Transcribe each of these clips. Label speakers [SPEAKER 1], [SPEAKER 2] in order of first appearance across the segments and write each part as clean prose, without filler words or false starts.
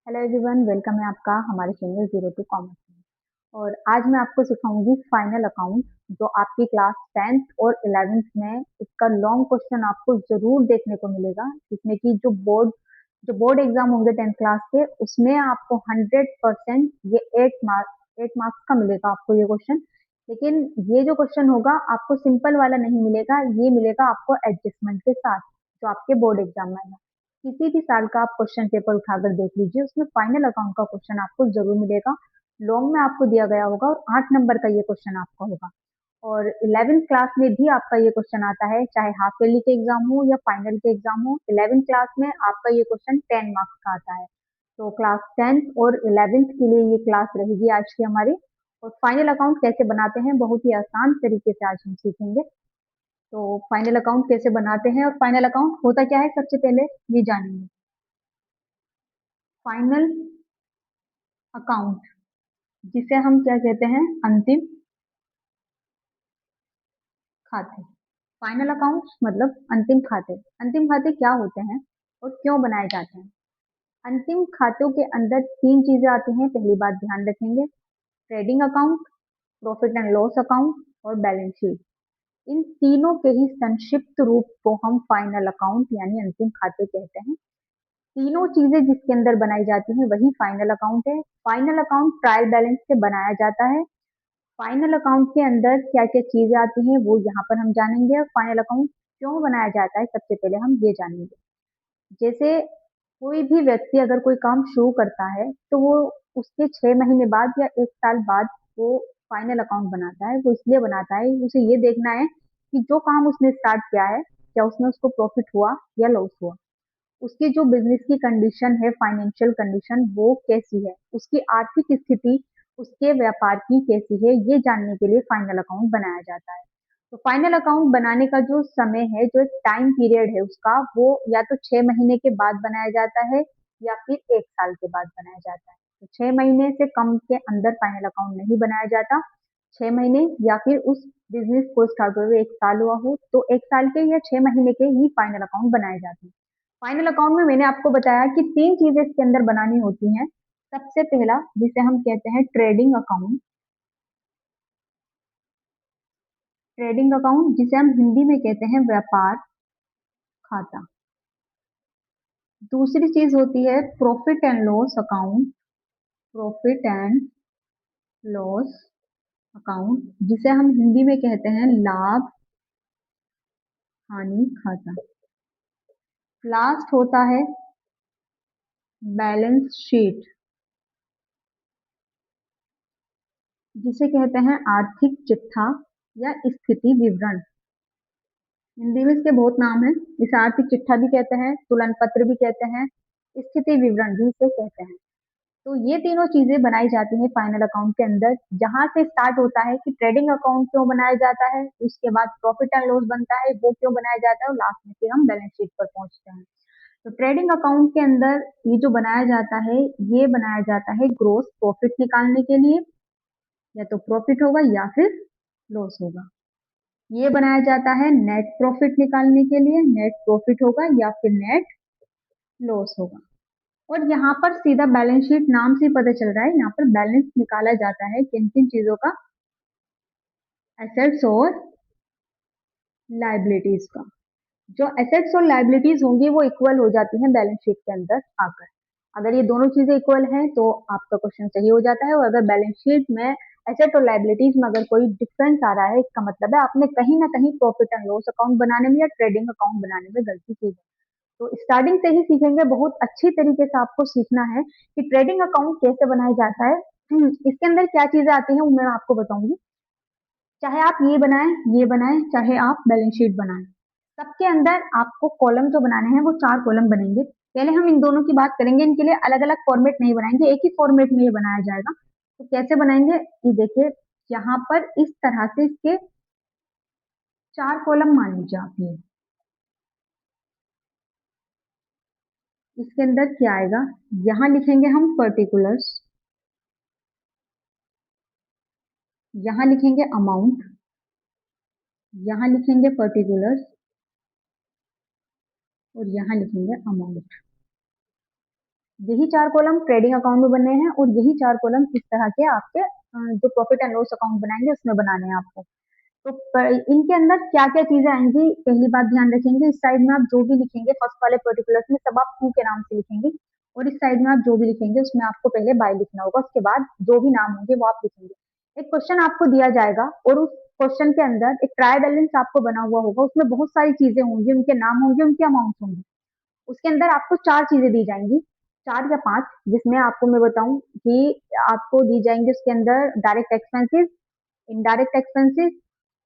[SPEAKER 1] Hello everyone, welcome है आपका हमारे चैनल जीरो टू कॉमर्स में। और आज मैं आपको सिखाऊंगी फाइनल अकाउंट, जो आपकी क्लास 10th और 11th में इसका लॉन्ग क्वेश्चन आपको जरूर देखने को मिलेगा। जिसमें कि जो बोर्ड एग्जाम होंगे 10th क्लास के, उसमें आपको 100% ये 8 मार्क्स का मिलेगा आपको ये क्वेश्चन। लेकिन ये जो क्वेश्चन होगा आपको सिंपल वाला नहीं मिलेगा, ये मिलेगा आपको एडजस्टमेंट के साथ, जो आपके बोर्ड एग्जाम में आएगा। किसी भी साल का आप क्वेश्चन पेपर उठाकर देख लीजिए, उसमें फाइनल अकाउंट का क्वेश्चन आपको जरूर मिलेगा। लॉन्ग में आपको दिया गया होगा और 8 नंबर का ये क्वेश्चन आपका होगा। और 11th क्लास में भी आपका ये क्वेश्चन आता है, चाहे हाफ ईयरली के एग्जाम हो या फाइनल के एग्जाम हो। 11th क्लास में आपका ये क्वेश्चन 10 मार्क्स का आता है। तो क्लास 10th और 11th के लिए ये क्लास रहेगी आज की हमारी। और फाइनल अकाउंट कैसे बनाते हैं, बहुत ही आसान तरीके से आज हम सीखेंगे। तो फाइनल अकाउंट कैसे बनाते हैं और फाइनल अकाउंट होता क्या है, सबसे पहले ये जानेंगे। फाइनल अकाउंट, जिसे हम क्या कहते हैं, अंतिम खाते। फाइनल अकाउंट मतलब अंतिम खाते। अंतिम खाते क्या होते हैं और क्यों बनाए जाते हैं? अंतिम खातों के अंदर तीन चीजें आती हैं, पहली बात ध्यान रखेंगे। Trading account, profit and loss account और बैलेंस शीट। इन तीनों के ही संक्षिप्त रूप को हम फाइनल अकाउंट यानी अंतिम खाते कहते हैं। तीनों चीजें जिसके अंदर बनाई जाती हैं वही फाइनल अकाउंट है। फाइनल अकाउंट ट्रायल बैलेंस से बनाया जाता है। फाइनल अकाउंट के अंदर क्या क्या चीजें आती हैं वो यहाँ पर हम जानेंगे। और फाइनल अकाउंट क्यों बनाया जाता है सबसे पहले हम ये जानेंगे। जैसे कोई भी व्यक्ति अगर कोई काम शुरू करता है तो वो उसके 6 महीने बाद या 1 साल बाद वो फाइनल अकाउंट बनाता है। वो इसलिए बनाता है, उसे ये देखना है कि जो काम उसने स्टार्ट किया है, क्या उसमें उसको प्रॉफिट हुआ या लॉस हुआ। उसकी जो बिजनेस की कंडीशन है, फाइनेंशियल कंडीशन, वो कैसी है, उसकी आर्थिक स्थिति, उसके व्यापार की कैसी है, ये जानने के लिए फाइनल अकाउंट बनाया जाता है। तो फाइनल अकाउंट बनाने का जो समय है, जो टाइम पीरियड है उसका, वो या तो 6 महीने के बाद बनाया जाता है या फिर 1 साल के बाद बनाया जाता है। तो 6 महीने से कम के अंदर फाइनल अकाउंट नहीं बनाया जाता। 6 महीने या फिर उस बिजनेस को स्टार्ट हुए 1 साल हुआ हो तो 1 साल के या 6 महीने के ही फाइनल अकाउंट बनाए जाते हैं। फाइनल अकाउंट में मैंने आपको बताया कि तीन चीजें इसके अंदर बनानी होती हैं। सबसे पहला, जिसे हम कहते हैं ट्रेडिंग अकाउंट। ट्रेडिंग अकाउंट जिसे हम हिंदी में कहते हैं व्यापार खाता। दूसरी चीज होती है profit and loss account. Profit and loss account जिसे हम हिंदी में कहते हैं लाभ हानि खाता। लास्ट होता है बैलेंस शीट, जिसे कहते हैं आर्थिक चिट्ठा या स्थिति विवरण। हिंदी में इसके बहुत नाम है। इसे आर्थिक चिट्ठा भी कहते हैं, तुलन पत्र भी कहते हैं, स्थिति विवरण भी इसे कहते हैं। तो ये तीनों चीजें बनाई जाती हैं फाइनल अकाउंट के अंदर। जहां से स्टार्ट होता है कि ट्रेडिंग अकाउंट क्यों बनाया जाता है, उसके बाद प्रॉफिट एंड लॉस बनता है, वो क्यों बनाया जाता है, और लास्ट में फिर हम बैलेंस शीट पर पहुंचते हैं। तो ट्रेडिंग अकाउंट के अंदर ये जो बनाया जाता है, ये बनाया जाता है ग्रोस प्रॉफिट निकालने के लिए। या तो प्रॉफिट होगा या फिर लॉस होगा। ये बनाया जाता है नेट प्रॉफिट निकालने के लिए, नेट प्रॉफिट होगा या फिर नेट लॉस होगा। और यहाँ पर सीधा बैलेंस शीट नाम से ही पता चल रहा है, यहाँ पर बैलेंस निकाला जाता है किन किन चीजों का, एसेट्स और लाइबिलिटीज का। जो एसेट्स और लाइबिलिटीज होंगी वो इक्वल हो जाती हैं बैलेंस शीट के अंदर आकर। अगर ये दोनों चीजें इक्वल हैं तो आपका क्वेश्चन सही हो जाता है। और अगर बैलेंस शीट में एसेट और लाइबिलिटीज में अगर कोई डिफरेंस आ रहा है, इसका मतलब है आपने कहीं ना कहीं प्रॉफिट एंड लॉस अकाउंट बनाने में या ट्रेडिंग अकाउंट बनाने में गलती की है। तो स्टार्टिंग से ही सीखेंगे, बहुत अच्छी तरीके से आपको सीखना है कि ट्रेडिंग अकाउंट कैसे बनाया जाता है। इसके अंदर क्या चीजें आती हैं वो मैं आपको बताऊंगी। चाहे आप ये बनाएं, चाहे आप बैलेंस शीट बनाएं, सबके अंदर आपको कॉलम जो बनाने हैं वो 4 कॉलम बनेंगे। पहले हम इन दोनों की बात करेंगे, इनके लिए अलग अलग फॉर्मेट नहीं बनाएंगे, एक ही फॉर्मेट में ये बनाया जाएगा। तो कैसे बनाएंगे, ये देखिए। यहाँ पर इस तरह से इसके 4 कॉलम मान लीजिए आप। ये इसके अंदर क्या आएगा, यहाँ लिखेंगे हम पर्टिकुलर्स, यहाँ लिखेंगे अमाउंट, यहाँ लिखेंगे पर्टिकुलर्स और यहाँ लिखेंगे अमाउंट। यही 4 कॉलम ट्रेडिंग अकाउंट में बनने हैं और यही 4 कॉलम इस तरह के आपके जो प्रॉफिट एंड लॉस अकाउंट बनाएंगे उसमें बनाने हैं आपको। तो इनके अंदर क्या क्या चीजें आएंगी, पहली बात ध्यान रखेंगे, इस साइड में आप जो भी लिखेंगे फर्स्ट वाले पर्टिकुलर्स में सब आप टू के नाम से लिखेंगे, और इस साइड में आप जो भी लिखेंगे उसमें आपको पहले बाय लिखना होगा, उसके बाद जो भी नाम होंगे वो आप लिखेंगे। एक क्वेश्चन आपको दिया जाएगा और उस क्वेश्चन के अंदर एक ट्राई बैलेंस आपको बना हुआ होगा, उसमें बहुत सारी चीजें होंगी, उनके नाम होंगे, उनके अमाउंट होंगे। उसके अंदर आपको 4 चीजें दी जाएंगी, 4 या 5, जिसमें आपको मैं बताऊं कि आपको दी जाएंगी उसके अंदर डायरेक्ट एक्सपेंसेस, इनडायरेक्ट एक्सपेंसेस,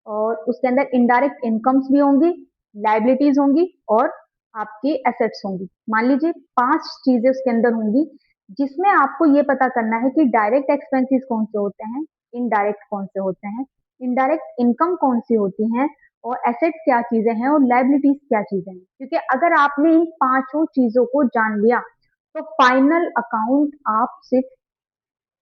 [SPEAKER 1] और उसके अंदर इनडायरेक्ट इनकम्स भी होंगी, लाइबिलिटीज होंगी और आपकी एसेट्स होंगी। मान लीजिए 5 चीजें उसके अंदर होंगी, जिसमें आपको ये पता करना है कि डायरेक्ट एक्सपेंसेस कौन से होते हैं, इनडायरेक्ट कौन से होते हैं, इनडायरेक्ट इनकम कौन सी होती हैं, और एसेट क्या चीजें हैं और लाइबिलिटीज क्या चीजें हैं। क्योंकि अगर आपने इन पांचों चीजों को जान लिया तो फाइनल अकाउंट आप सिर्फ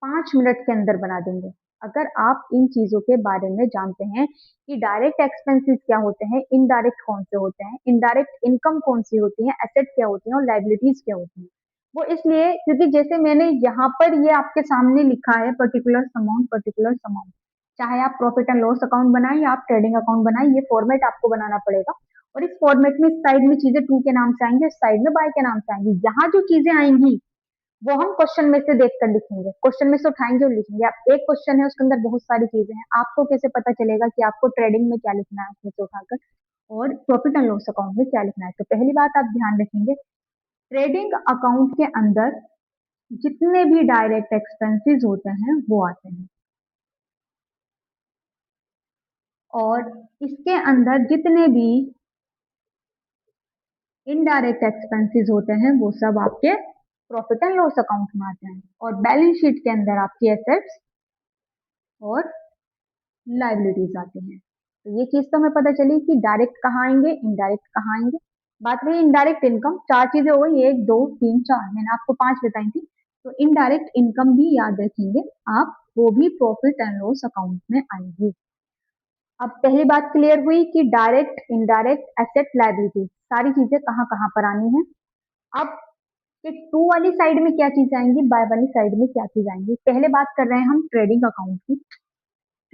[SPEAKER 1] 5 मिनट के अंदर बना देंगे। अगर आप इन चीजों के बारे में जानते हैं कि डायरेक्ट एक्सपेंसेस क्या होते हैं, इनडायरेक्ट कौन से होते हैं, इनडायरेक्ट इनकम कौन सी होती है, एसेट क्या होती है और लाइबिलिटीज क्या होती है। वो इसलिए क्योंकि जैसे मैंने यहाँ पर ये आपके सामने लिखा है पर्टिकुलर अमाउंट, पर्टिकुलर अमाउंट, चाहे आप प्रॉफिट एंड लॉस अकाउंट बनाएं या आप ट्रेडिंग अकाउंट बनाएं, ये फॉर्मेट आपको बनाना पड़ेगा। और इस फॉर्मेट में इस साइड में चीजें टू के नाम से आएंगी, इस साइड में बाय के नाम से आएंगी। यहाँ जो चीजें आएंगी वो हम क्वेश्चन में से देखकर लिखेंगे, क्वेश्चन में से उठाएंगे और लिखेंगे। आप एक क्वेश्चन है उसके अंदर बहुत सारी चीजें हैं, आपको कैसे पता चलेगा कि आपको ट्रेडिंग में क्या लिखना है उसमें से उठाकर, और प्रॉफिट एंड लॉस अकाउंट में क्या लिखना है। तो पहली बात आप ध्यान रखेंगे, ट्रेडिंग अकाउंट के अंदर जितने भी डायरेक्ट एक्सपेंसेस होते हैं वो आते हैं, और इसके अंदर जितने भी इनडायरेक्ट एक्सपेंसेस होते हैं वो सब आपके प्रॉफिट एंड लॉस अकाउंट में आते हैं, और बैलेंस शीट के अंदर आपकी एसेट्स और लाइबिलिटीज आती हैं। तो ये चीज तो हमें पता चली कि डायरेक्ट कहाँ आएंगे, इनडायरेक्ट कहाँ आएंगे। बात रही इनडायरेक्ट इनकम, 4 चीजें हो गई, 1 2 3 4, मैंने आपको 5 बताई थी। तो इनडायरेक्ट इनकम भी याद रखेंगे आप, वो भी प्रॉफिट एंड लॉस अकाउंट में आएगी। अब पहली बात क्लियर हुई कि डायरेक्ट, इनडायरेक्ट, एसेट, लाइबिलिटी सारी चीजें कहाँ कहाँ पर आनी है। अब कि टू वाली साइड में क्या चीज आएंगी, बाय वाली साइड में क्या चीज आएंगी। पहले बात कर रहे हैं हम ट्रेडिंग अकाउंट की।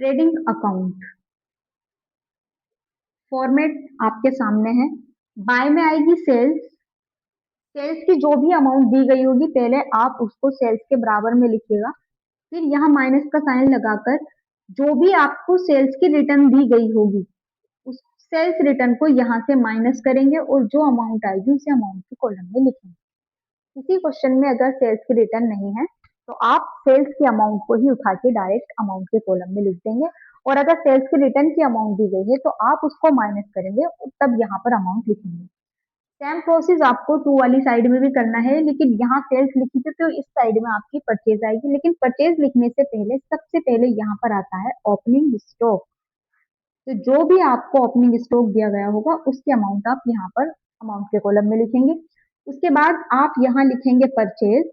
[SPEAKER 1] ट्रेडिंग अकाउंट फॉर्मेट आपके सामने है। बाय में आएगी सेल्स, सेल्स की जो भी अमाउंट दी गई होगी पहले आप उसको सेल्स के बराबर में लिखिएगा, फिर यहाँ माइनस का साइन लगाकर जो भी आपको सेल्स की रिटर्न दी गई होगी उस सेल्स रिटर्न को यहाँ से माइनस करेंगे और जो अमाउंट आएगी उसे अमाउंट के कॉलम में लिखेंगे। किसी क्वेश्चन में अगर सेल्स की रिटर्न नहीं है तो आप सेल्स की अमाउंट को ही उठा के डायरेक्ट अमाउंट के कॉलम में लिख देंगे, और अगर सेल्स की रिटर्न की अमाउंट दी गई है तो आप उसको माइनस करेंगे और तब यहाँ पर अमाउंट लिखेंगे। सेम प्रोसेस आपको टू वाली साइड में भी करना है, लेकिन यहाँ सेल्स लिखी थी तो इस साइड में आपकी परचेज आएगी। लेकिन परचेज लिखने से पहले सबसे पहले यहाँ पर आता है ओपनिंग स्टॉक। तो जो भी आपको ओपनिंग स्टॉक दिया गया होगा उसकी अमाउंट आप यहाँ पर अमाउंट के कॉलम में लिखेंगे। उसके बाद आप यहाँ लिखेंगे परचेज,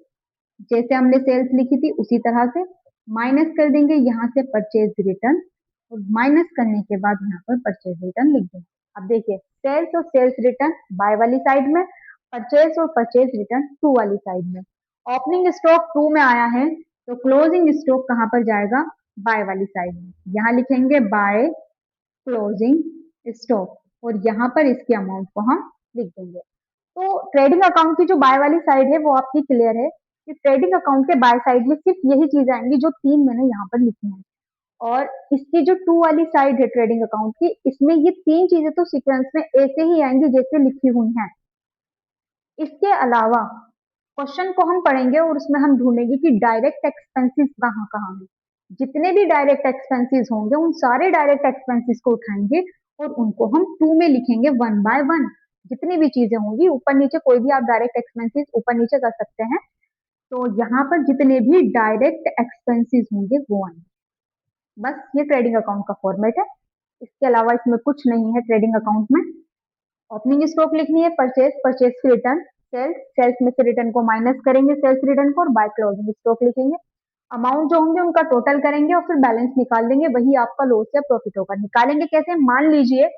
[SPEAKER 1] जैसे हमने सेल्स लिखी थी उसी तरह से माइनस कर देंगे यहाँ से परचेज रिटर्न, और माइनस करने के बाद यहाँ पर परचेज रिटर्न लिख देंगे। अब देखिए सेल्स और सेल्स रिटर्न बाय वाली साइड में, परचेज और परचेज रिटर्न टू वाली साइड में। ओपनिंग स्टॉक टू में आया है तो क्लोजिंग स्टॉक कहाँ पर जाएगा, बाय वाली साइड में। यहाँ लिखेंगे बाय क्लोजिंग स्टॉक, और यहाँ पर इसके अमाउंट को हम लिख देंगे। तो ट्रेडिंग अकाउंट की जो बाय वाली साइड है वो आपकी क्लियर है कि ट्रेडिंग अकाउंट के बाय साइड में सिर्फ यही चीज आएंगी जो 3 मैंने यहाँ पर लिखी हैं, और इसकी जो टू वाली साइड है ट्रेडिंग अकाउंट की, इसमें ये 3 चीजें तो सीक्वेंस में ऐसे ही आएंगी जैसे लिखी हुई हैं। इसके अलावा क्वेश्चन को हम पढ़ेंगे और उसमें हम ढूंढेंगे कि डायरेक्ट एक्सपेंसेस कहाँ कहाँ है। जितने भी डायरेक्ट एक्सपेंसेस होंगे उन सारे डायरेक्ट एक्सपेंसेस को उठाएंगे और उनको हम टू में लिखेंगे वन बाय वन। जितनी भी चीजें होंगी ऊपर नीचे, कोई भी आप डायरेक्ट एक्सपेंसेस ऊपर नीचे कर सकते हैं। तो यहाँ पर जितने भी डायरेक्ट एक्सपेंसेस होंगे वो आएंगे। बस ये ट्रेडिंग अकाउंट का फॉर्मेट है, इसके अलावा इसमें कुछ नहीं है ट्रेडिंग अकाउंट में। ओपनिंग स्टॉक लिखनी है, परचेज, परचेज की रिटर्न, सेल्स, सेल्स में से रिटर्न को माइनस करेंगे सेल्स रिटर्न को, और बाय क्लोजिंग स्टॉक लिखेंगे। अमाउंट जो होंगे उनका टोटल करेंगे और फिर बैलेंस निकाल देंगे, वही आपका लॉस या प्रॉफिट होगा। निकालेंगे कैसे, मान लीजिए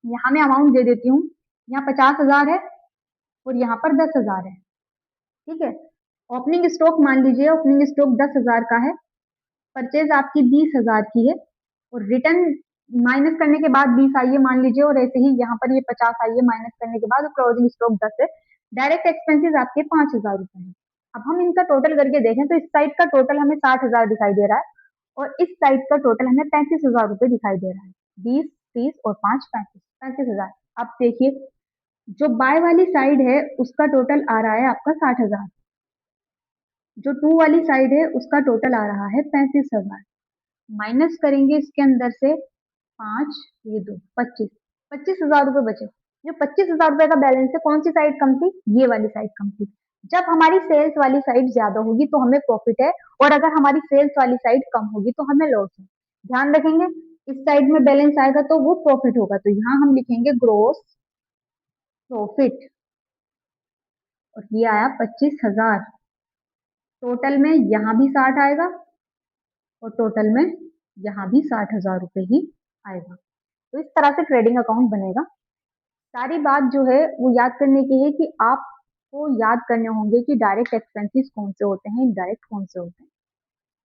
[SPEAKER 1] यहाँ मैं अमाउंट दे देती हूँ, यहाँ 50,000 है और यहाँ पर 10,000 है, ठीक है। ओपनिंग स्टॉक मान लीजिए ओपनिंग स्टॉक 10,000 का है, परचेज आपकी 20,000 की है, और रिटर्न माइनस करने के बाद 20 आई है मान लीजिए, और ऐसे ही यहाँ पर ये 50 आई है माइनस करने के बाद, क्लोजिंग स्टॉक 10 है। डायरेक्ट एक्सपेंसेस आपके 5,000 रुपए है। अब हम इनका टोटल करके देखें तो इस साइड का टोटल हमें 60,000 दिखाई दे रहा है, और इस साइड का टोटल हमें 35,000 रुपए दिखाई दे रहा है। 20, 30 और 5, 35,000। अब देखिए, जो बाय वाली साइड है उसका टोटल आ रहा है आपका 60,000, जो टू वाली साइड है उसका टोटल आ रहा है 35,000। माइनस करेंगे इसके अंदर से 5, ये 2, 25, 25,000 रुपए बचे। जो 25,000 रुपए का बैलेंस है, कौन सी साइड कम थी? ये वाली साइड कम थी। जब हमारी सेल्स वाली साइड ज्यादा होगी तो हमें प्रॉफिट है, और अगर हमारी सेल्स वाली साइड कम होगी तो हमें लॉस है। ध्यान रखेंगे, इस साइड में बैलेंस आएगा तो वो प्रॉफिट होगा, तो यहाँ हम लिखेंगे ग्रोस प्रॉफिट, और ये आया 25,000। टोटल में यहाँ भी 60 आएगा, और टोटल में यहाँ भी 60,000 रुपए ही आएगा। तो इस तरह से ट्रेडिंग अकाउंट बनेगा। सारी बात जो है वो याद करने की है कि आपको याद करने होंगे कि डायरेक्ट एक्सपेंसेस कौन से होते हैं, इनडायरेक्ट कौन से होते हैं।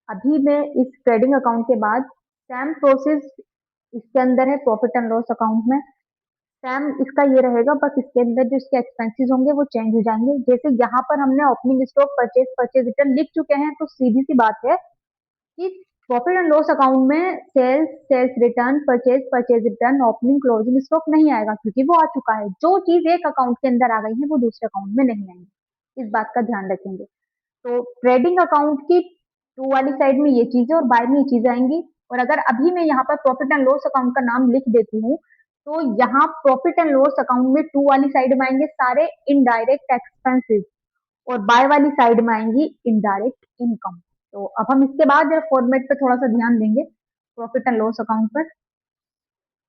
[SPEAKER 1] अभी मैं इस ट्रेडिंग अकाउंट के बाद सेम प्रोसेस इसके अंदर है प्रॉफिट एंड लॉस अकाउंट में। सेम इसका ये रहेगा, बस इसके अंदर जो इसके एक्सपेंसेस होंगे वो चेंज हो जाएंगे। जैसे यहाँ पर हमने opening stock, purchase, purchase return लिख चुके हैं, तो सीधी सी बात है कि प्रॉफिट एंड लॉस अकाउंट में sales, sales return, purchase, purchase return, opening, closing stock नहीं आएगा, क्योंकि वो आ चुका है। जो चीज एक अकाउंट के अंदर आ गई है वो दूसरे अकाउंट में नहीं आएंगी, इस बात का ध्यान रखेंगे। तो ट्रेडिंग अकाउंट की टू वाली साइड में ये चीजें और बाय में ये चीजें आएंगी। और अगर अभी मैं यहाँ पर प्रॉफिट एंड लॉस अकाउंट का नाम लिख देती हूँ, तो यहाँ प्रॉफिट एंड लॉस अकाउंट में टू वाली साइड में आएंगे सारे इनडायरेक्ट एक्सपेंसेस, और बाय वाली साइड में आएंगी इनडायरेक्ट इनकम। तो अब हम इसके बाद फॉर्मेट पे थोड़ा सा ध्यान देंगे, प्रॉफिट एंड लॉस अकाउंट पर।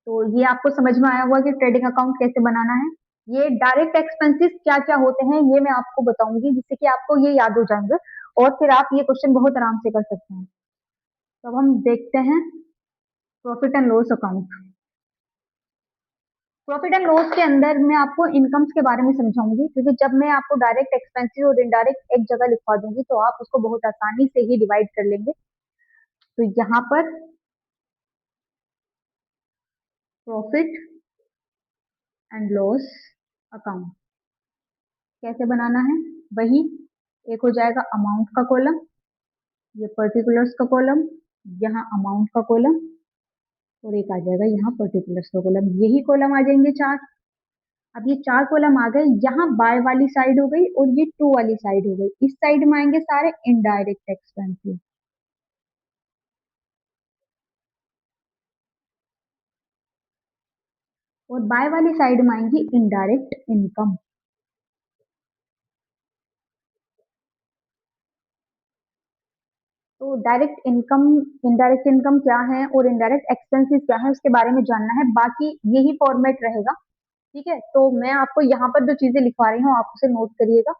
[SPEAKER 1] तो ये आपको समझ में आया होगा कि ट्रेडिंग अकाउंट कैसे बनाना है। ये डायरेक्ट एक्सपेंसेस क्या क्या होते हैं ये मैं आपको बताऊंगी, जिससे कि आपको ये याद हो जाएंगे, और फिर आप ये क्वेश्चन बहुत आराम से कर सकते हैं। तो अब हम देखते हैं profit and loss account. Profit and loss के अंदर मैं आपको इनकम्स के बारे में समझाऊंगी, क्योंकि जब मैं आपको डायरेक्ट एक्सपेंसेस और इनडायरेक्ट एक जगह लिखवा दूंगी तो आप उसको बहुत आसानी से ही डिवाइड कर लेंगे। तो यहाँ पर प्रॉफिट एंड लॉस अकाउंट कैसे बनाना है, वही एक हो जाएगा अमाउंट का कॉलम, ये पर्टिकुलर्स का कॉलम, यहाँ अमाउंट का कॉलम, और एक आ जाएगा यहाँ पर्टिकुलर्स का कॉलम। यही कॉलम आ जाएंगे 4। अब ये 4 कॉलम आ गए, यहाँ बाय वाली साइड हो गई और ये टू वाली साइड हो गई। इस साइड में आएंगे सारे इनडायरेक्ट एक्सपेंसेस, और बाय वाली साइड में आएंगी इनडायरेक्ट इनकम। तो डायरेक्ट इनकम, इनडायरेक्ट इनकम क्या है और इनडायरेक्ट एक्सपेंसेस क्या है उसके बारे में जानना है, बाकी यही फॉर्मेट रहेगा। ठीक है, तो मैं आपको यहाँ पर जो चीजें लिखवा रही हूँ आप उसे नोट करिएगा।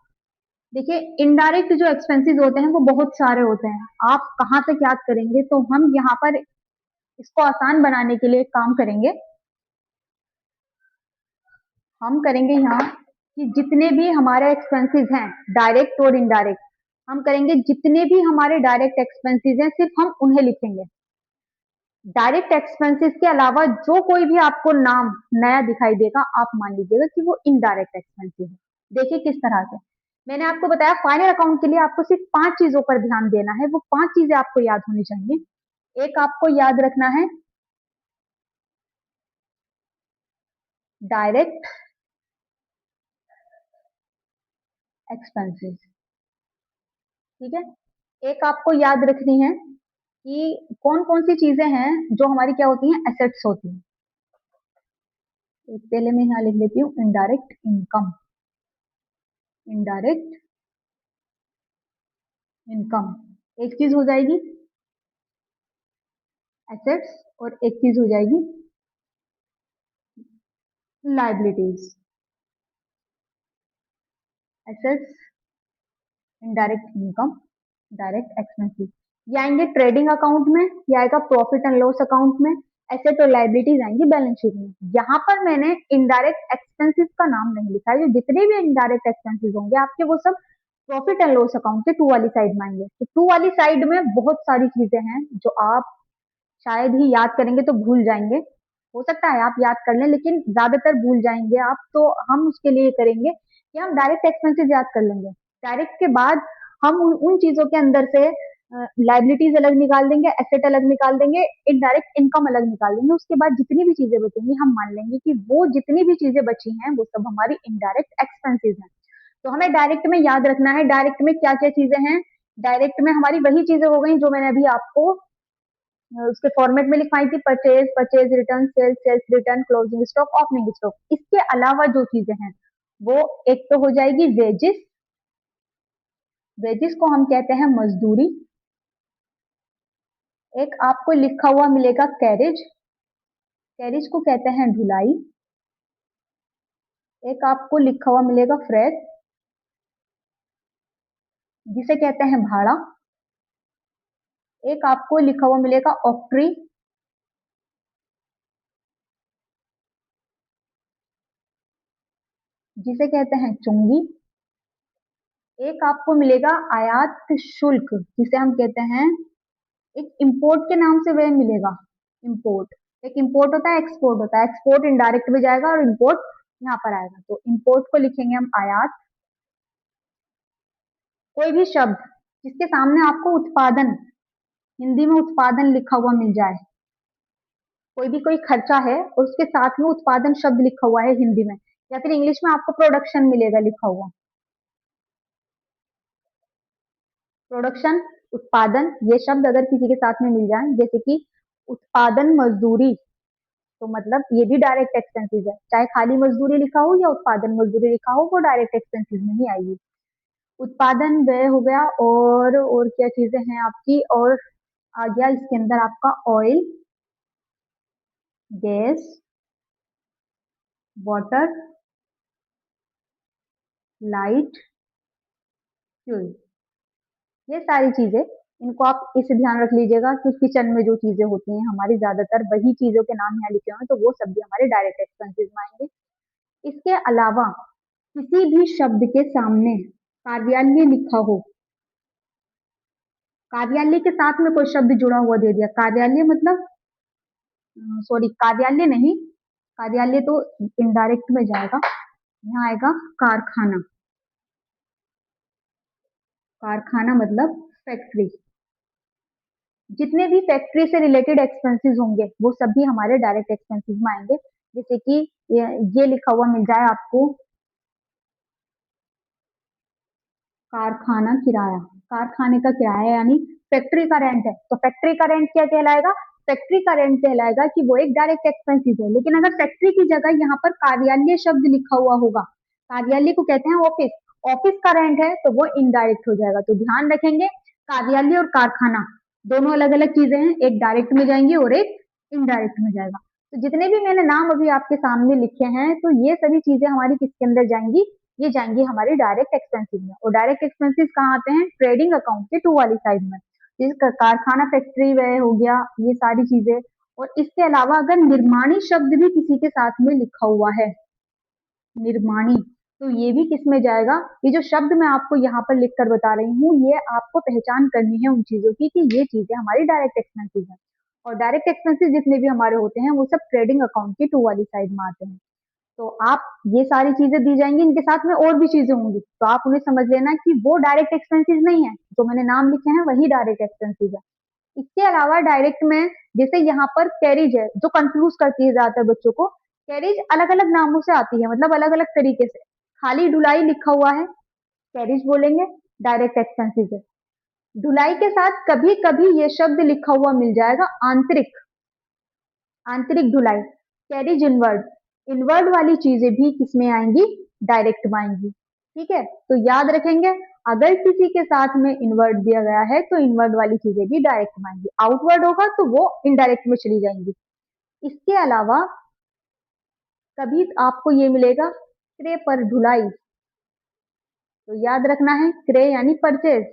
[SPEAKER 1] देखिए, इनडायरेक्ट जो एक्सपेंसेस होते हैं वो बहुत सारे होते हैं, आप कहाँ तक याद करेंगे? तो हम यहाँ पर इसको आसान बनाने के लिए एक काम करेंगे, हम करेंगे यहाँ कि जितने भी हमारे एक्सपेंसेस हैं डायरेक्ट और इनडायरेक्ट, हम करेंगे जितने भी हमारे डायरेक्ट एक्सपेंसेस हैं सिर्फ हम उन्हें लिखेंगे। डायरेक्ट एक्सपेंसेस के अलावा जो कोई भी आपको नाम नया दिखाई देगा आप मान लीजिएगा कि वो इनडायरेक्ट एक्सपेंसेस है। देखिए किस तरह से मैंने आपको बताया, फाइनल अकाउंट के लिए आपको सिर्फ 5 चीजों पर ध्यान देना है, वो 5 चीजें आपको याद होनी चाहिए। एक आपको याद रखना है डायरेक्ट एक्सपेंसेस, ठीक है। एक आपको याद रखनी है कि कौन कौन सी चीजें हैं जो हमारी क्या होती हैं, एसेट्स होती हैं। पहले मैं यहाँ लिख लेती हूँ इनडायरेक्ट इनकम, इनडायरेक्ट इनकम एक चीज हो जाएगी एसेट्स, और एक चीज हो जाएगी liabilities. Assets, indirect income, direct expenses, ये आएंगे ट्रेडिंग अकाउंट में, ये आएगा प्रॉफिट एंड लॉस अकाउंट में। एसेट और लाइबिलिटीज आएंगी बैलेंस शीट में। यहाँ पर मैंने इनडायरेक्ट एक्सपेंसेस का नाम नहीं लिखा है, जो जितने भी इनडायरेक्ट एक्सपेंसेस होंगे आपके वो सब प्रॉफिट एंड लॉस अकाउंट के टू वाली साइड में आएंगे। तो टू वाली साइड में बहुत सारी चीजें हैं जो आप शायद ही याद करेंगे तो भूल जाएंगे। हो सकता है आप याद कर लें लेकिन ज्यादातर भूल जाएंगे आप, तो हम उसके लिए करेंगे कि हम डायरेक्ट एक्सपेंसेस याद कर लेंगे। डायरेक्ट के बाद हम उन चीजों के अंदर से लाइबिलिटीज अलग निकाल देंगे, एसेट अलग निकाल देंगे, इनडायरेक्ट इनकम अलग निकाल देंगे। उसके बाद जितनी भी चीजें बचेंगी हम मान लेंगे कि वो जितनी भी चीजें बची हैं वो सब हमारी इनडायरेक्ट एक्सपेंसेस हैं। तो हमें डायरेक्ट में याद रखना है डायरेक्ट में क्या क्या चीजें हैं। डायरेक्ट में हमारी वही चीजें हो गई जो मैंने अभी आपको उसके फॉर्मेट में लिखवाई थी, purchase, purchase return, sales, sales return, closing stock, opening stock. इसके अलावा जो चीजें हैं वो एक तो हो जाएगी वेजेस, वेजेस को हम कहते हैं मजदूरी। एक आपको लिखा हुआ मिलेगा कैरेज, कैरेज को कहते हैं ढुलाई। एक आपको लिखा हुआ मिलेगा फ्रेट, जिसे कहते हैं भाड़ा। एक आपको लिखा हुआ मिलेगा ऑक्ट्री, जिसे कहते हैं चुंगी। एक आपको मिलेगा आयात शुल्क, जिसे हम कहते हैं, एक इंपोर्ट के नाम से वह मिलेगा इंपोर्ट। एक इंपोर्ट होता है, एक्सपोर्ट होता है। एक्सपोर्ट इनडायरेक्ट में जाएगा और इंपोर्ट यहाँ पर आएगा। तो इंपोर्ट को लिखेंगे हम आयात। कोई भी शब्द जिसके सामने आपको उत्पादन, हिंदी में उत्पादन लिखा हुआ मिल जाए, कोई भी कोई खर्चा है और उसके साथ में उत्पादन शब्द लिखा हुआ है हिंदी में, या फिर इंग्लिश में आपको प्रोडक्शन मिलेगा लिखा हुआ, प्रोडक्शन, उत्पादन, ये शब्द अगर किसी के साथ में मिल जाए, जैसे कि उत्पादन मजदूरी, तो मतलब ये भी डायरेक्ट एक्सपेंसेस है। चाहे खाली मजदूरी लिखा हो या उत्पादन मजदूरी लिखा हो, वो डायरेक्ट एक्सपेंसेस में ही आएगी। उत्पादन व्यय हो गया, और क्या चीजें हैं आपकी, और आ गया इसके अंदर आपका oil, gas, water, light, fuel. ये सारी चीजें, इनको आप इसे ध्यान रख लीजिएगा कि किचन में जो चीजें होती हैं हमारी, ज्यादातर वही चीजों के नाम यहाँ लिखे हुए हैं, तो वो सब भी हमारे डायरेक्ट एक्सपेंसेस में आएंगे। इसके अलावा किसी भी शब्द के सामने कार्यालय लिखा हो, कार्यालय के साथ में कोई शब्द जुड़ा हुआ दे दिया, कार्यालय मतलब, सॉरी कार्यालय नहीं, कार्यालय तो इनडायरेक्ट में जाएगा, यहाँ आएगा कारखाना। कारखाना मतलब फैक्ट्री। जितने भी फैक्ट्री से रिलेटेड एक्सपेंसेस होंगे वो सब भी हमारे डायरेक्ट एक्सपेंसेस में आएंगे। जैसे कि ये लिखा हुआ मिल जाए आपको, कारखाना किराया, कारखाने का किराया यानी फैक्ट्री का रेंट है, तो फैक्ट्री का रेंट क्या कहलाएगा, फैक्ट्री का रेंट कहलाएगा कि वो एक डायरेक्ट एक्सपेंसिस है। लेकिन अगर फैक्ट्री की जगह यहाँ पर कार्यालय शब्द लिखा हुआ होगा, कार्यालय को कहते हैं ऑफिस, ऑफिस का रेंट है तो वो इनडायरेक्ट हो जाएगा। तो ध्यान रखेंगे कार्यालय और कारखाना दोनों अलग अलग चीजें हैं, एक डायरेक्ट में जाएंगी और एक इनडायरेक्ट में जाएगा। तो जितने भी मैंने नाम अभी आपके सामने लिखे हैं, तो ये सभी चीजें हमारी किसके अंदर जाएंगी, ये जाएंगी हमारी डायरेक्ट एक्सपेंसेस में। और डायरेक्ट एक्सपेंसेस कहाँ आते हैं, ट्रेडिंग अकाउंट के टू वाली साइड में। जिसका कारखाना फैक्ट्री वह हो गया, ये सारी चीजें। और इसके अलावा अगर निर्माणी शब्द भी किसी के साथ में लिखा हुआ है, निर्माणी, तो ये भी किस में जाएगा, ये जो शब्द मैं आपको यहाँ पर लिख कर बता रही हूँ, ये आपको पहचान करनी है उन चीजों की कि ये चीजें हमारी डायरेक्ट एक्सपेंसेस हैं। और डायरेक्ट एक्सपेंसेस जितने भी हमारे होते हैं वो सब ट्रेडिंग अकाउंट की टू वाली साइड में आते हैं। तो आप, ये सारी चीजें दी जाएंगी, इनके साथ में और भी चीजें होंगी, तो आप उन्हें समझ लेना कि वो डायरेक्ट एक्सपेंसेस नहीं है, जो मैंने नाम लिखे हैं वही डायरेक्ट एक्सपेंसेस है। इसके अलावा डायरेक्ट में, जैसे यहाँ पर कैरिज है जो कंफ्यूज करती है ज्यादातर बच्चों को, कैरिज अलग अलग नामों से आती है, मतलब अलग अलग तरीके से। खाली ढुलाई लिखा हुआ है, कैरिज बोलेंगे, डायरेक्ट एक्सपेंसेस है। ढुलाई के साथ कभी कभी ये शब्द लिखा हुआ मिल जाएगा आंतरिक, आंतरिक ढुलाई, कैरिज इनवर्ड, इनवर्ड वाली चीजें भी किसमें आएंगी, डायरेक्ट में आएंगी। ठीक है, तो याद रखेंगे अगर किसी के साथ में इनवर्ड दिया गया है तो इनवर्ड वाली चीजें भी डायरेक्ट में आएंगी, आउटवर्ड होगा तो वो इनडायरेक्ट में चली जाएंगी। इसके अलावा कभी आपको ये मिलेगा क्रय पर ढुलाई, तो याद रखना है क्रय यानी purchase,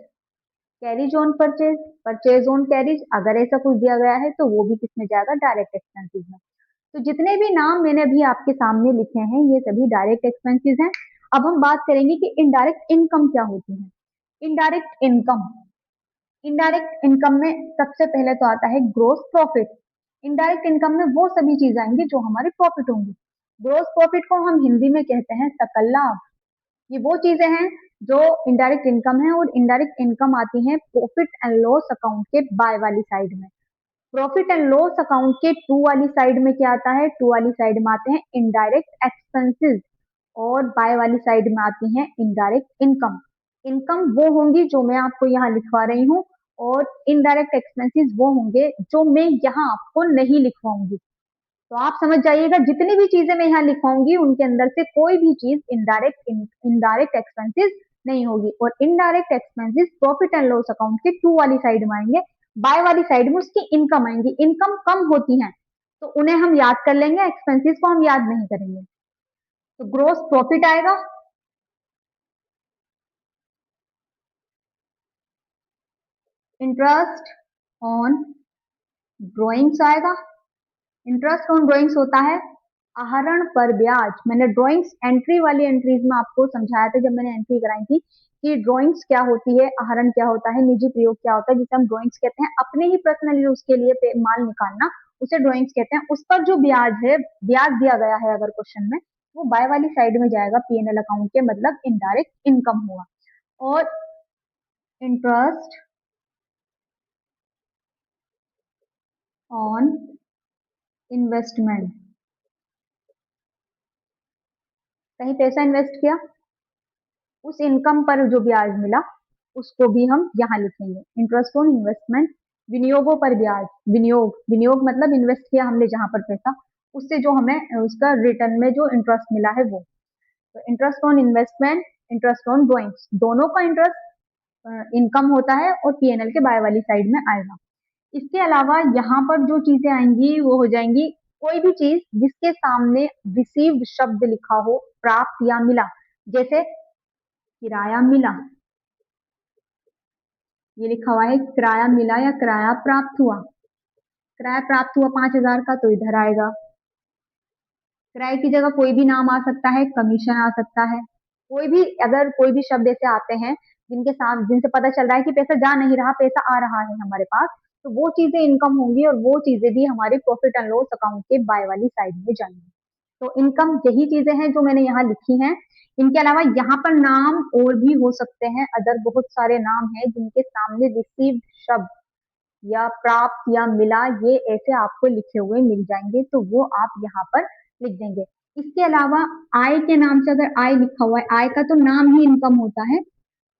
[SPEAKER 1] carriage on purchase, purchase on carriage, अगर ऐसा कुछ दिया गया है तो वो भी किसमें जाएगा, डायरेक्ट एक्सपेंसेस में। तो जितने भी नाम मैंने अभी आपके सामने लिखे हैं ये सभी डायरेक्ट एक्सपेंसेस हैं। अब हम बात करेंगे कि इनडायरेक्ट इनकम क्या होती है। इनडायरेक्ट इनकम, इनडायरेक्ट इनकम में सबसे पहले तो आता है ग्रोस प्रॉफिट। इनडायरेक्ट इनकम में वो सभी चीजें आएंगी जो हमारी प्रॉफिट होंगी। ग्रोस प्रॉफिट को हम हिंदी में कहते हैं सकल लाभ। ये वो चीजें हैं जो इनडायरेक्ट इनकम है, और इनडायरेक्ट इनकम आती है प्रॉफिट एंड लॉस अकाउंट के बाय वाली साइड में। प्रॉफिट एंड लॉस अकाउंट के टू वाली साइड में क्या आता है, टू वाली साइड में आते हैं इनडायरेक्ट एक्सपेंसेस, और बाय वाली साइड में आती हैं इनडायरेक्ट इनकम। इनकम वो होंगी जो मैं आपको यहाँ लिखवा रही हूँ, और इनडायरेक्ट एक्सपेंसेस वो होंगे जो मैं यहाँ आपको नहीं लिखवाऊंगी। तो आप समझ जाइएगा, जितनी भी चीजें मैं यहाँ लिखवाऊंगी उनके अंदर से कोई भी चीज इनडायरेक्ट एक्सपेंसेस नहीं होगी। और indirect expenses profit and loss account के टू वाली साइड में आएंगे, बाय वाली साइड में उसकी इनकम आएंगी। इनकम कम होती है तो उन्हें हम याद कर लेंगे, एक्सपेंसेस को हम याद नहीं करेंगे। तो ग्रोस प्रॉफिट आएगा, इंटरेस्ट ऑन ड्रॉइंग्स आएगा। इंटरेस्ट ऑन ड्रॉइंग्स होता है आहरण पर ब्याज। मैंने ड्रॉइंग्स एंट्री वाली एंट्रीज में आपको समझाया था जब मैंने एंट्री कराई थी कि ड्रॉइंग्स क्या होती है, आहरण क्या होता है, निजी प्रयोग क्या होता है, जिसे हम ड्रॉइंग्स कहते हैं। अपने ही पर्सनल यूज के लिए माल निकालना उसे ड्रॉइंग्स कहते हैं। उस पर जो ब्याज है, ब्याज दिया गया है अगर क्वेश्चन में, वो बाय वाली साइड में जाएगा पीएनएल अकाउंट के, मतलब इनडायरेक्ट इनकम हुआ। और इंटरेस्ट ऑन इन्वेस्टमेंट, कहीं पैसा इन्वेस्ट किया, उस इनकम पर जो ब्याज मिला उसको भी हम यहाँ लिखेंगे। इंटरेस्ट ऑन इन्वेस्टमेंट, विनियोगों पर ब्याज। विनियोग, विनियोग मतलब इन्वेस्ट किया हमने जहां पर पैसा, उससे जो हमें उसका रिटर्न में जो इंटरेस्ट मिला है वो। तो interest on investment, interest on drawings, दोनों का इंटरेस्ट इनकम होता है और पीएनएल के बाय वाली साइड में आएगा। इसके अलावा यहाँ पर जो चीजें आएंगी वो हो जाएंगी कोई भी चीज जिसके सामने रिसीव्ड शब्द लिखा हो, प्राप्त या मिला। जैसे किराया मिला, ये लिखा हुआ है किराया मिला या किराया प्राप्त हुआ। किराया प्राप्त हुआ 5,000 का, तो इधर आएगा। किराए की जगह कोई भी नाम आ सकता है, कमीशन आ सकता है, कोई भी, अगर कोई भी शब्द ऐसे आते हैं जिनके साथ, जिनसे पता चल रहा है कि पैसा जा नहीं रहा, पैसा आ रहा है हमारे पास, तो वो चीजें इनकम होंगी, और वो चीजें भी हमारे प्रॉफिट एंड लॉस अकाउंट के बाय वाली साइड में जाएंगी। तो इनकम यही चीजें हैं जो मैंने यहाँ लिखी हैं। इनके अलावा यहाँ पर नाम और भी हो सकते हैं, अदर बहुत सारे नाम हैं जिनके सामने रिसीव्ड शब्द या प्राप्त या मिला, ये ऐसे आपको लिखे हुए मिल जाएंगे, तो वो आप यहाँ पर लिख देंगे। इसके अलावा आय के नाम से अगर आय लिखा हुआ है, आय का तो नाम ही इनकम होता है,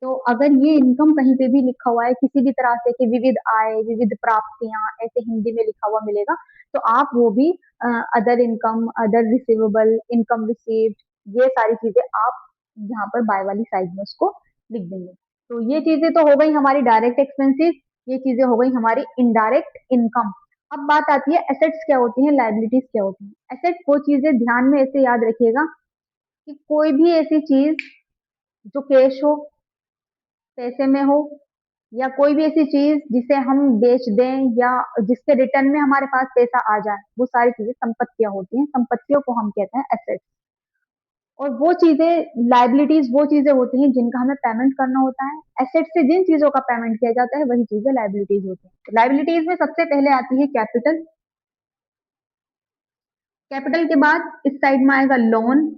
[SPEAKER 1] तो अगर ये इनकम कहीं पे भी लिखा हुआ है किसी भी तरह से कि विविध आय, विविध प्राप्तियां, ऐसे हिंदी में लिखा हुआ मिलेगा, तो आप वो भी other income, other receivable, income received, ये सारी चीजें आप यहाँ पर बाय वाली साइड में उसको लिख देंगे। तो ये चीजें तो हो गई हमारी डायरेक्ट एक्सपेंसेस, ये चीजें हो गई हमारी इनडायरेक्ट इनकम। अब बात आती है एसेट्स क्या होती हैं, लाइबिलिटीज क्या होती हैं। एसेट्स वो चीजें, ध्यान में ऐसे याद रखिएगा कि कोई भी ऐसी चीज जो कैश हो, पैसे में हो, या कोई भी ऐसी चीज जिसे हम बेच दें या जिसके रिटर्न में हमारे पास पैसा आ जाए, वो सारी चीजें संपत्तियां होती हैं। संपत्तियों को हम कहते हैं एसेट्स। और वो चीजें, लाइबिलिटीज वो चीजें होती हैं जिनका हमें पेमेंट करना होता है। एसेट से जिन चीजों का पेमेंट किया जाता है वही चीजें लाइबिलिटीज होती हैं। लाइबिलिटीज में सबसे पहले आती है कैपिटल। कैपिटल के बाद इस साइड में आएगा लोन,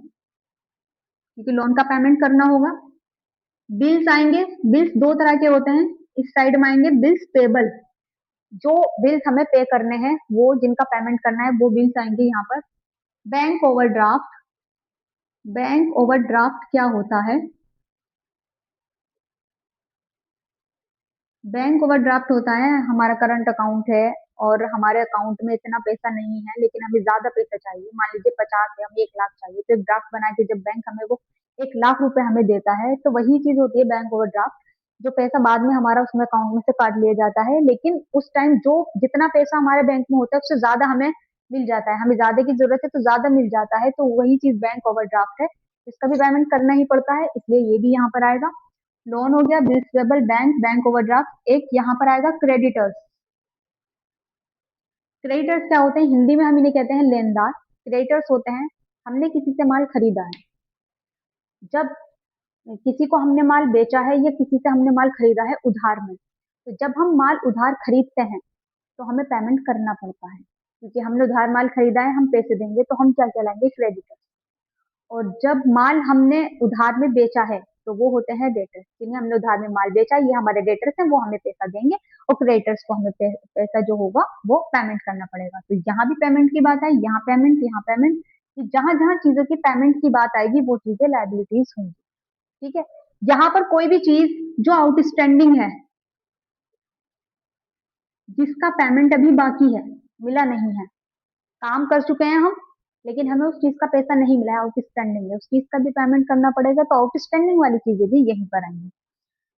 [SPEAKER 1] क्योंकि लोन का पेमेंट करना होगा। बिल्स आएंगे, बिल्स दो तरह के होते हैं, इस साइड में आएंगे बिल्स पेबल, जो बिल्स हमें पे करने हैं, वो जिनका पेमेंट करना है वो बिल्स आएंगे यहाँ पर। बैंक ओवरड्राफ्ट, बैंक ओवरड्राफ्ट क्या होता है, बैंक ओवरड्राफ्ट होता है हमारा करंट अकाउंट है और हमारे अकाउंट में इतना पैसा नहीं है लेकिन हमें ज्यादा पैसा चाहिए, मान लीजिए 50 है, हमें 1 लाख चाहिए, तो एक ड्राफ्ट बना के जब बैंक हमें वो 1 लाख रुपए हमें देता है, तो वही चीज होती है बैंक ओवरड्राफ्ट। जो पैसा बाद में हमारा उसमें अकाउंट में से काट लिया जाता है, लेकिन उस टाइम जो जितना पैसा हमारे बैंक में होता है उससे ज्यादा हमें मिल जाता है, हमें ज्यादा की जरूरत है तो ज्यादा मिल जाता है, तो वही चीज बैंक ओवरड्राफ्ट है। इसका भी पेमेंट करना ही पड़ता है, इसलिए ये भी यहाँ पर आएगा। लोन हो गया, bills payable, bank, bank overdraft. एक यहाँ पर आएगा क्रेडिटर्स। क्रेडिटर्स क्या होते हैं, हिंदी में हम इन्हें कहते हैं लेनदार। क्रेडिटर्स होते हैं हमने किसी से माल खरीदा है, जब किसी को हमने माल बेचा है या किसी से हमने माल खरीदा है उधार में, तो जब हम माल उधार खरीदते हैं तो हमें पेमेंट करना पड़ता है, क्योंकि हमने उधार माल खरीदा है, हम पैसे देंगे तो हम क्या कहलाएंगे, क्रेडिटर। और जब माल हमने उधार में बेचा है तो वो होते हैं डेटर्स, जिन्हें हमने उधार में माल बेचा, ये हमारे डेटर्स हैं, वो हमें पैसा देंगे। और क्रेडिटर्स को हमें पैसा जो होगा वो पेमेंट करना पड़ेगा। तो यहाँ भी पेमेंट की बात है, यहाँ पेमेंट, यहाँ पेमेंट, कि जहां जहां चीजों की पेमेंट की बात आएगी वो चीजें लाइबिलिटीज होंगी। ठीक है। यहाँ पर कोई भी चीज जो आउटस्टैंडिंग है, जिसका पेमेंट अभी बाकी है, मिला नहीं है, काम कर चुके हैं हम, लेकिन हमें उस चीज का पैसा नहीं मिला है, आउटस्टैंडिंग है, उस चीज का भी पेमेंट करना पड़ेगा। तो आउटस्टैंडिंग वाली चीजें भी यहीं पर आएंगी।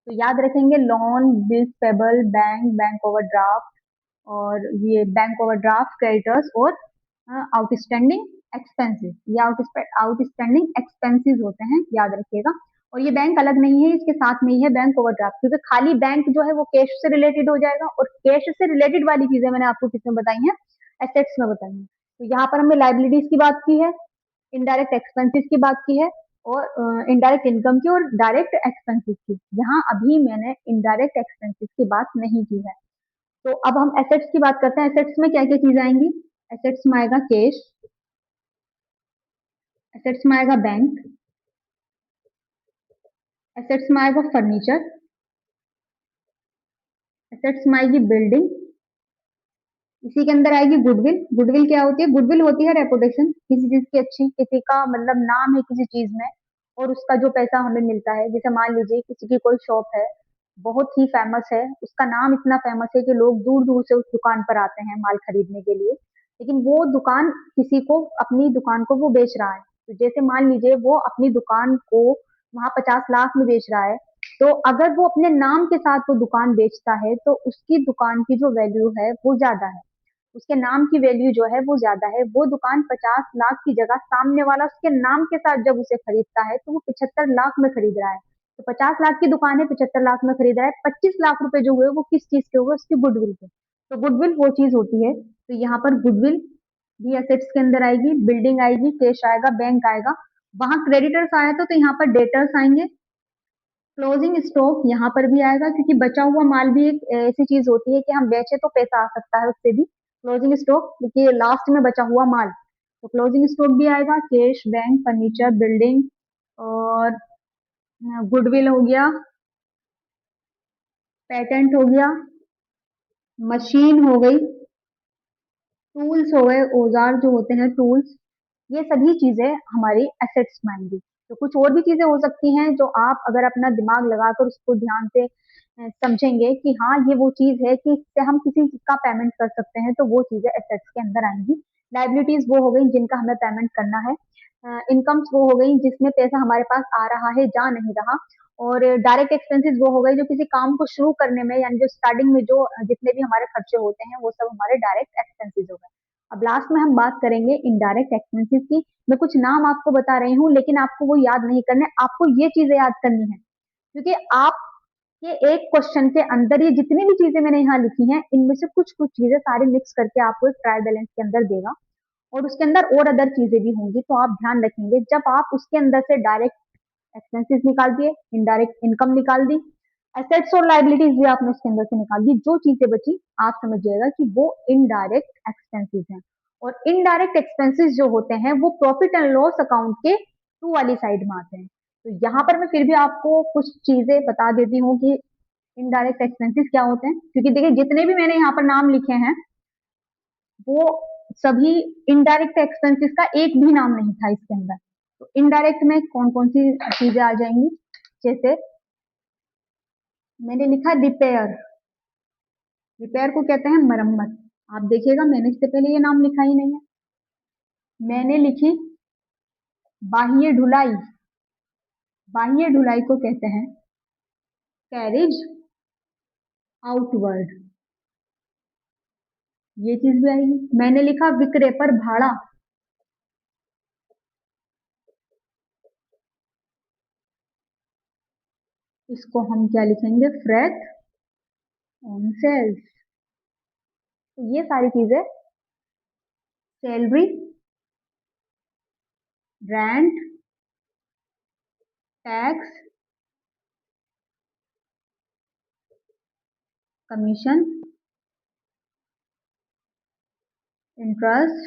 [SPEAKER 1] तो याद रखेंगे, loan, bills payable, bank, bank overdraft, और ये बैंक ओवरड्राफ्ट, क्रेडिटर्स, और आउटस्टैंडिंग एक्सपेंसेस, या आउटस्टैंडिंग एक्सपेंसेस होते हैं, याद रखिएगा। और ये बैंक अलग नहीं है, इसके साथ में ही है बैंक ओवरड्राफ्ट, क्योंकि खाली बैंक जो है वो कैश से रिलेटेड हो जाएगा, और कैश से रिलेटेड वाली चीजें मैंने आपको किसमें बताई हैं, एसेट्स में बताई हैं। तो यहाँ पर हमने लाइबिलिटीज की बात की है, इनडायरेक्ट एक्सपेंसेस की बात की है, और इनडायरेक्ट इनकम की और डायरेक्ट एक्सपेंसेस की। यहाँ अभी मैंने इनडायरेक्ट एक्सपेंसेस की बात नहीं की है। तो अब हम एसेट्स की बात करते हैं। एसेट्स में क्या क्या चीजें आएंगी? एसेट्स में आएगा कैश, एसेट्स में आएगा बैंक, एसेट्स में आएगा फर्नीचर, एसेट्स में आएगी बिल्डिंग, इसी के अंदर आएगी गुडविल। गुडविल क्या होती है? गुडविल होती है रेपुटेशन, किसी चीज की अच्छी, किसी का मतलब नाम है किसी चीज में, और उसका जो पैसा हमें मिलता है। जैसे मान लीजिए किसी की कोई शॉप है, बहुत ही फेमस है, उसका नाम इतना फेमस है कि लोग दूर दूर से उस दुकान पर आते हैं माल खरीदने के लिए, लेकिन वो दुकान किसी को, अपनी दुकान को वो बेच रहा है। तो जैसे मान लीजिए वो अपनी दुकान को वहां 50 लाख में बेच रहा है, तो अगर वो अपने नाम के साथ वो दुकान बेचता है तो उसकी दुकान की जो वैल्यू है वो ज्यादा है, उसके नाम की वैल्यू जो है वो ज्यादा है। वो दुकान 50 लाख की जगह सामने वाला उसके नाम के साथ जब उसे खरीदता है तो वो 75 लाख में खरीद रहा है। तो 50 लाख की दुकान है, 75 लाख में खरीद रहा है, 25 लाख रुपए जो हुए वो किस चीज के हुए? उसकी गुडविल के। तो गुडविल वो चीज होती है। तो यहाँ पर गुडविल भी एसेट्स के अंदर आएगी, बिल्डिंग आएगी, कैश आएगा, बैंक आएगा। वहां क्रेडिटर्स आया था तो यहाँ पर डेटर्स आएंगे। क्लोजिंग स्टॉक यहाँ पर भी आएगा, क्योंकि बचा हुआ माल भी एक ऐसी चीज होती है कि हम बेचे तो पैसा आ सकता है उससे भी। क्लोजिंग स्टॉक, क्योंकि लास्ट में बचा हुआ माल, तो क्लोजिंग स्टॉक भी आएगा। कैश, बैंक, फर्नीचर, बिल्डिंग, और गुडविल हो गया, पेटेंट हो गया, मशीन हो गई, टूल्स हो गए, औजार जो होते हैं टूल्स, ये सभी चीजें हमारी एसेट्स में आएंगी। तो कुछ और भी चीजें हो सकती हैं जो आप अगर अपना दिमाग लगाकर उसको ध्यान से समझेंगे कि हाँ ये वो चीज है कि इससे हम किसी चीज का पेमेंट कर सकते हैं, तो वो चीजें एसेट्स के अंदर आएंगी। लाइबिलिटीज वो हो गई जिनका हमें पेमेंट करना है। इनकम्स वो हो गई जिसमें पैसा हमारे पास आ रहा है, जा नहीं रहा। और डायरेक्ट एक्सपेंसेस वो हो गए जो किसी काम को शुरू करने में, यानी जो स्टार्टिंग में जो जितने भी हमारे खर्चे होते हैं वो सब हमारे डायरेक्ट एक्सपेंसेस हो गए। अब लास्ट में हम बात करेंगे इनडायरेक्ट एक्सपेंसेस की। मैं कुछ नाम आपको बता रही हूँ, लेकिन आपको वो याद नहीं करने, आपको ये चीजें याद करनी है, क्योंकि आप ये एक क्वेश्चन के अंदर ये जितनी भी चीजें मैंने यहाँ लिखी हैं, इनमें से कुछ कुछ चीजें सारी मिक्स करके आपको एक ट्रायल बैलेंस के अंदर देगा, और उसके अंदर और अदर चीजें भी होंगी। तो आप ध्यान रखेंगे, जब आप उसके अंदर से डायरेक्ट एक्सपेंसेस निकाल दिए, इनडायरेक्ट इनकम निकाल दी, एसेट्स और लाइबिलिटीज भी आपने उसके अंदर से निकाल दी, जो चीजें बची आप समझ जाएगा कि वो इनडायरेक्ट एक्सपेंसेस हैं। और इनडायरेक्ट एक्सपेंसेस जो होते हैं वो प्रॉफिट एंड लॉस अकाउंट के टू वाली साइड में आते हैं। तो यहाँ पर मैं फिर भी आपको कुछ चीजें बता देती हूँ कि इनडायरेक्ट एक्सपेंसेस क्या होते हैं, क्योंकि देखिए जितने भी मैंने यहाँ पर नाम लिखे हैं वो सभी इनडायरेक्ट एक्सपेंसेस का एक भी नाम नहीं था इसके अंदर। तो इनडायरेक्ट में कौन कौन सी चीजें आ जाएंगी? जैसे मैंने लिखा रिपेयर, रिपेयर को कहते हैं मरम्मत। आप देखिएगा मैंने इससे पहले ये नाम लिखा ही नहीं है। मैंने लिखी बाह्य ढुलाई, बाह्य ढुलाई को कहते हैं कैरिज आउटवर्ड, ये चीज भी आएगी। मैंने लिखा विक्रय पर भाड़ा, इसको हम क्या लिखेंगे? Freight on sales. तो ये सारी चीजें, salary, rent, tax, commission, interest,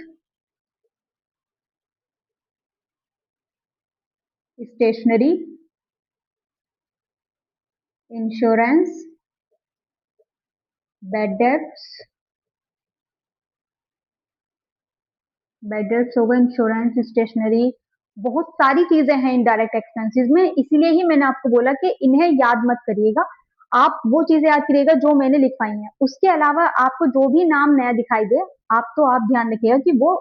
[SPEAKER 1] stationery, insurance, bad debts, होगा, इंश्योरेंस, स्टेशनरी, बहुत सारी चीजें हैं इनडायरेक्ट एक्सपेंसेस में, इसीलिए ही मैंने आपको बोला कि इन्हें याद मत करिएगा, आप वो चीजें याद करिएगा जो मैंने लिखवाई हैं। उसके अलावा आपको जो भी नाम नया दिखाई दे, आप ध्यान रखिएगा कि वो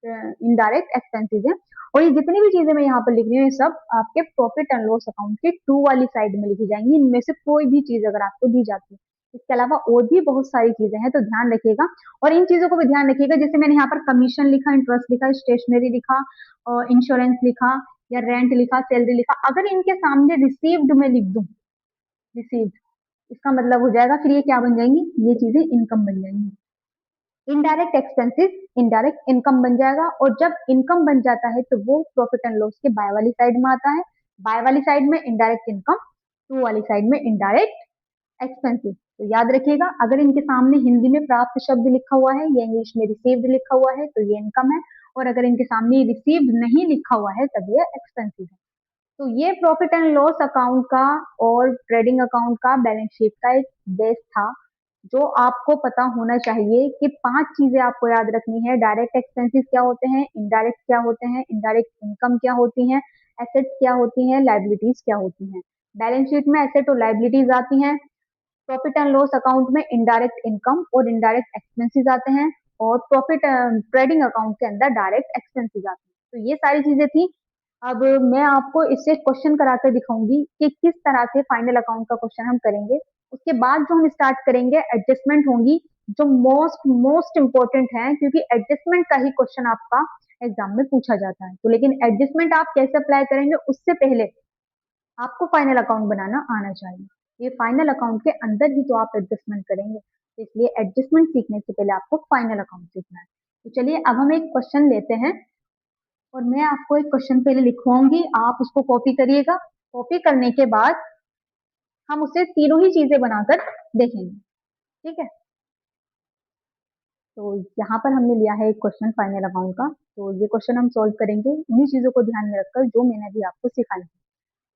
[SPEAKER 1] इनडायरेक्ट एक्सपेंसेस है। और ये जितनी भी चीजें मैं यहाँ पर लिख रही हूँ, ये सब आपके प्रॉफिट एंड लॉस अकाउंट के टू वाली साइड में लिखी जाएंगी, इनमें से कोई भी चीज अगर आपको दी जाती है। इसके अलावा और भी बहुत सारी चीजें हैं, तो ध्यान रखिएगा। और इन चीजों को भी ध्यान रखिएगा, जैसे मैंने यहाँ पर कमीशन लिखा, इंटरेस्ट लिखा, स्टेशनरी लिखा, और इंश्योरेंस लिखा, या रेंट लिखा, सैलरी लिखा, अगर इनके सामने रिसीव्ड में लिख दूं, रिसीव्ड, इसका मतलब हो जाएगा फिर ये क्या बन जाएंगी, ये चीजें इनकम बन जाएंगी। इनडायरेक्ट एक्सपेंसेस इनडायरेक्ट इनकम बन जाएगा, और जब इनकम बन जाता है तो वो प्रॉफिट एंड लॉस के बाय वाली साइड में आता है। बाय वाली साइड में इनडायरेक्ट इनकम, टू वाली साइड में इनडायरेक्ट एक्सपेंसिव। तो याद रखिएगा, अगर इनके सामने हिंदी में प्राप्त शब्द लिखा हुआ है या इंग्लिश में रिसीव्ड लिखा हुआ है तो ये इनकम है, और अगर इनके सामने रिसीव्ड नहीं लिखा हुआ है तब ये एक्सपेंसिव है। तो ये प्रॉफिट एंड लॉस अकाउंट का और ट्रेडिंग अकाउंट का बैलेंस शीट का एक बेस था, जो आपको पता होना चाहिए कि पांच चीजें आपको याद रखनी है। डायरेक्ट एक्सपेंसेस क्या होते हैं, इनडायरेक्ट क्या होते हैं, इनडायरेक्ट इनकम क्या होती है, एसेट्स क्या होती हैं, लाइबिलिटीज क्या होती हैं। बैलेंस शीट में एसेट और लाइबिलिटीज आती हैं, प्रॉफिट एंड लॉस अकाउंट में इनडायरेक्ट इनकम और इनडायरेक्ट एक्सपेंसेस आते हैं, और प्रॉफिट ट्रेडिंग अकाउंट के अंदर डायरेक्ट एक्सपेंसेस आते हैं। तो ये सारी चीजें थी। अब मैं आपको इससे क्वेश्चन कराकर दिखाऊंगी कि किस तरह से फाइनल अकाउंट का क्वेश्चन हम करेंगे। उसके बाद जो हम स्टार्ट करेंगे एडजस्टमेंट होंगी, जो मोस्ट मोस्ट इंपॉर्टेंट है, क्योंकि एडजस्टमेंट का ही क्वेश्चन आपका एग्जाम में पूछा जाता है। तो लेकिन एडजस्टमेंट आप कैसे अप्लाई करेंगे उससे पहले आपको फाइनल अकाउंट बनाना आना चाहिए। ये फाइनल अकाउंट के अंदर ही तो आप एडजस्टमेंट करेंगे, तो इसलिए एडजस्टमेंट सीखने से पहले आपको फाइनल अकाउंट सीखना है। तो चलिए अब हम एक क्वेश्चन लेते हैं, और मैं आपको एक क्वेश्चन पहले लिखवाऊंगी, आप उसको कॉपी करिएगा। कॉपी करने के बाद हम उसे तीनों ही चीजें बनाकर देखेंगे, ठीक है। तो यहाँ पर हमने लिया है एक क्वेश्चन फाइनल अकाउंट का, तो ये क्वेश्चन हम सॉल्व करेंगे उन्हीं चीजों को ध्यान में रखकर जो मैंने अभी आपको सिखाई है।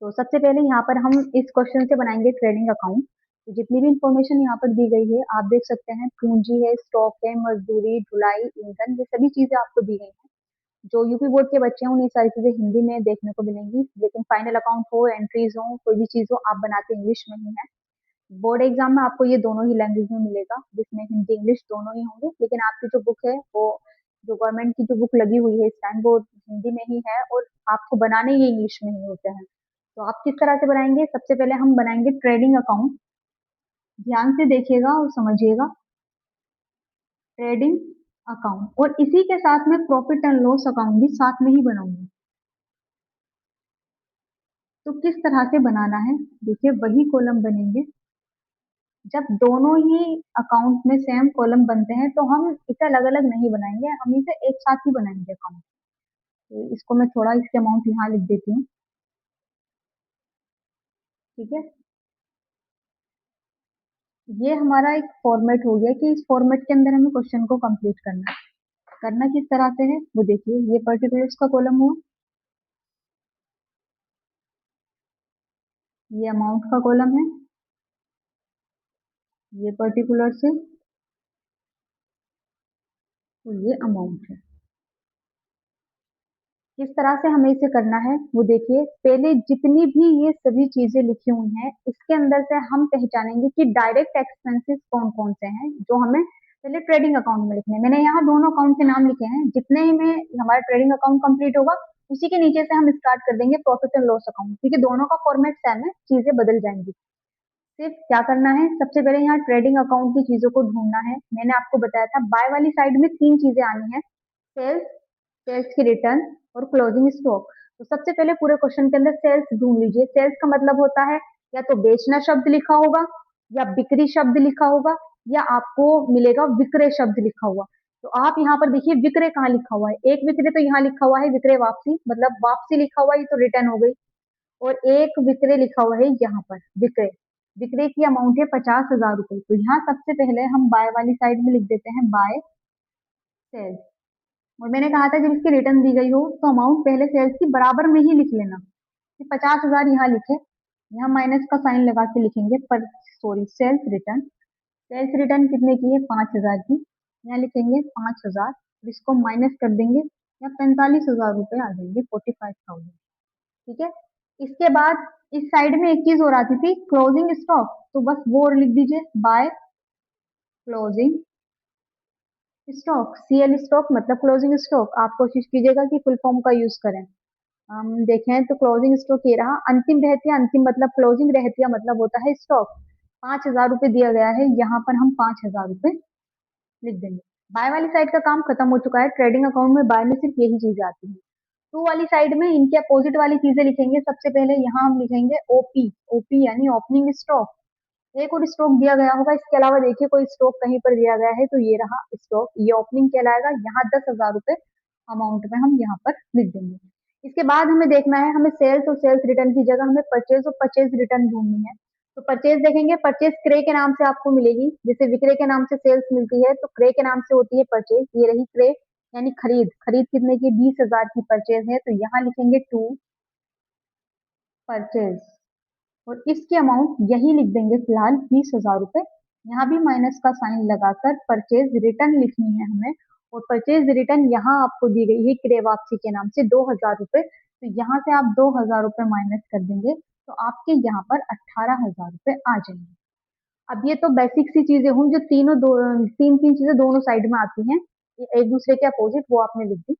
[SPEAKER 1] तो सबसे पहले यहाँ पर हम इस क्वेश्चन से बनाएंगे ट्रेडिंग अकाउंट। तो जितनी भी इंफॉर्मेशन यहाँ पर दी गई है आप देख सकते हैं, पूंजी है, स्टॉक है, मजदूरी, ढुलाई, ईंधन, ये सभी चीजें आपको दी गई हैं। जो यूपी बोर्ड के बच्चे हैं उन्हें सारी चीजें हिंदी में देखने को मिलेंगी, लेकिन फाइनल अकाउंट हो, एंट्रीज हो, कोई भी चीज हो, आप बनाते इंग्लिश में ही है। बोर्ड एग्जाम में आपको ये दोनों ही लैंग्वेज में मिलेगा, जिसमें हिंदी इंग्लिश दोनों ही होंगे, लेकिन आपकी जो बुक है वो, जो गवर्नमेंट की जो बुक लगी हुई है इस टाइम, वो हिंदी में ही है, और आपको बनाने ये इंग्लिश में ही होते हैं। तो आप किस तरह से बनाएंगे, सबसे पहले हम बनाएंगे ट्रेडिंग अकाउंट। ध्यान से देखिएगा और समझिएगा, ट्रेडिंग अकाउंट, और इसी के साथ में प्रॉफिट एंड लॉस अकाउंट भी साथ में ही बनाऊंगी। तो किस तरह से बनाना है, देखिए वही कॉलम बनेंगे। जब दोनों ही अकाउंट में सेम कॉलम बनते हैं तो हम इसे अलग अलग नहीं बनाएंगे, हम इसे एक साथ ही बनाएंगे अकाउंट। तो इसको मैं थोड़ा इसके अमाउंट यहाँ लिख देती हूँ, ठीक है। ये हमारा एक फॉर्मेट हो गया कि इस फॉर्मेट के अंदर हमें क्वेश्चन को कंप्लीट करना है। करना किस तरह से है वो देखिए, ये पर्टिकुलर्स का कॉलम हुआ, ये अमाउंट का कॉलम है, ये पर्टिकुलर्स है, और ये अमाउंट है। किस तरह से हमें इसे करना है वो देखिए, पहले जितनी भी ये सभी चीजें लिखी हुई हैं इसके अंदर से हम पहचानेंगे कि डायरेक्ट एक्सपेंसेस कौन कौन से हैं जो हमें पहले ट्रेडिंग अकाउंट में लिखने हैं। मैंने यहाँ दोनों अकाउंट के नाम लिखे हैं, जितने ही में हमारा ट्रेडिंग अकाउंट कंप्लीट होगा उसी के नीचे से हम स्टार्ट कर देंगे प्रॉफिट एंड लॉस अकाउंट, क्योंकि दोनों का फॉर्मेट सेम है, चीजें बदल जाएंगी। सिर्फ क्या करना है, सबसे पहले यहाँ ट्रेडिंग अकाउंट की चीजों को ढूंढना है। मैंने आपको बताया था बाय वाली साइड में तीन चीजें आनी है, सेल्स, सेल्स की रिटर्न, और क्लोजिंग स्टॉक। तो सबसे पहले पूरे क्वेश्चन के अंदर सेल्स ढूंढ लीजिए। सेल्स का मतलब होता है या तो बेचना शब्द लिखा होगा, या बिक्री शब्द लिखा होगा, या आपको मिलेगा विक्रय शब्द लिखा हुआ। तो आप यहाँ पर देखिए विक्रय कहाँ लिखा हुआ है, एक विक्रय तो यहाँ लिखा हुआ है, विक्रय वापसी, मतलब वापसी लिखा हुआ है, ये तो रिटर्न हो गई। और एक विक्रय लिखा हुआ है यहाँ पर, विक्रय। विक्रय की अमाउंट है 50,000 रुपए, तो यहाँ सबसे पहले हम बाय वाली साइड में लिख देते हैं बाय सेल्स। और मैंने कहा था जब इसकी रिटर्न दी गई हो तो अमाउंट पहले सेल्स की बराबर में ही लिख लेना, कि 50,000 यहाँ लिखे, यहाँ माइनस का साइन लगा के लिखेंगे पर sorry sales return. Sales return कितने की है? 5,000 की। यहाँ लिखेंगे 5,000, इसको माइनस कर देंगे, यहाँ 45,000 रुपए आ जाएंगे, 45,000। ठीक है। इसके बाद इस साइड में एक चीज और आती थी, क्लोजिंग स्टॉक, तो बस वो और लिख दीजिए by closing stock. CL stock मतलब क्लोजिंग स्टॉक। आप कोशिश कीजिएगा कि फुल फॉर्म का यूज करें। हम देखें तो क्लोजिंग स्टॉक ये रहा, अंतिम रहतिया, अंतिम मतलब क्लोजिंग रहतिया मतलब होता है स्टॉक। 5,000 रुपए दिया गया है, यहाँ पर हम 5,000 रुपए लिख देंगे। बाय वाली साइड का काम खत्म हो चुका है, ट्रेडिंग अकाउंट में बाय में सिर्फ यही चीजें आती हैं। टू वाली साइड में इनके अपोजिट वाली चीजें लिखेंगे। सबसे पहले यहाँ हम लिखेंगे ओपी, ओपी यानी ओपनिंग स्टॉक। एक और स्टॉक दिया गया होगा, इसके अलावा देखिए कोई स्टॉक कहीं पर दिया गया है तो ये रहा स्टॉक, ये ओपनिंग कहलाएगा। यहाँ 10,000 रुपए अमाउंट में हम यहाँ पर लिख देंगे। इसके बाद हमें देखना है, हमें सेल्स और सेल्स रिटर्न की जगह हमें परचेज और परचेज रिटर्न ढूंढनी है। तो परचेज देखेंगे, परचेज क्रय के नाम से आपको मिलेगी, जैसे विक्रय के नाम से सेल्स मिलती है तो क्रय के नाम से होती है परचेज। ये रही क्रय यानी खरीद, खरीद कितने की? 20,000 की परचेज है, तो यहाँ लिखेंगे टू परचेज, और इसकी अमाउंट यही लिख देंगे फिलहाल 20,000 रुपए। यहाँ भी माइनस का साइन लगाकर परचेज रिटर्न लिखनी है हमें, और परचेज रिटर्न यहाँ आपको दी गई है क्रय वापसी के नाम से 2,000 रुपए, तो यहाँ से आप 2,000 रुपए माइनस कर देंगे तो आपके यहाँ पर 18,000 रुपए आ जाएंगे। अब ये तो बेसिक सी चीजें हुई जो तीन तीन चीजें दोनों साइड में आती हैं, ये एक दूसरे के अपोजिट, वो आपने लिख दी।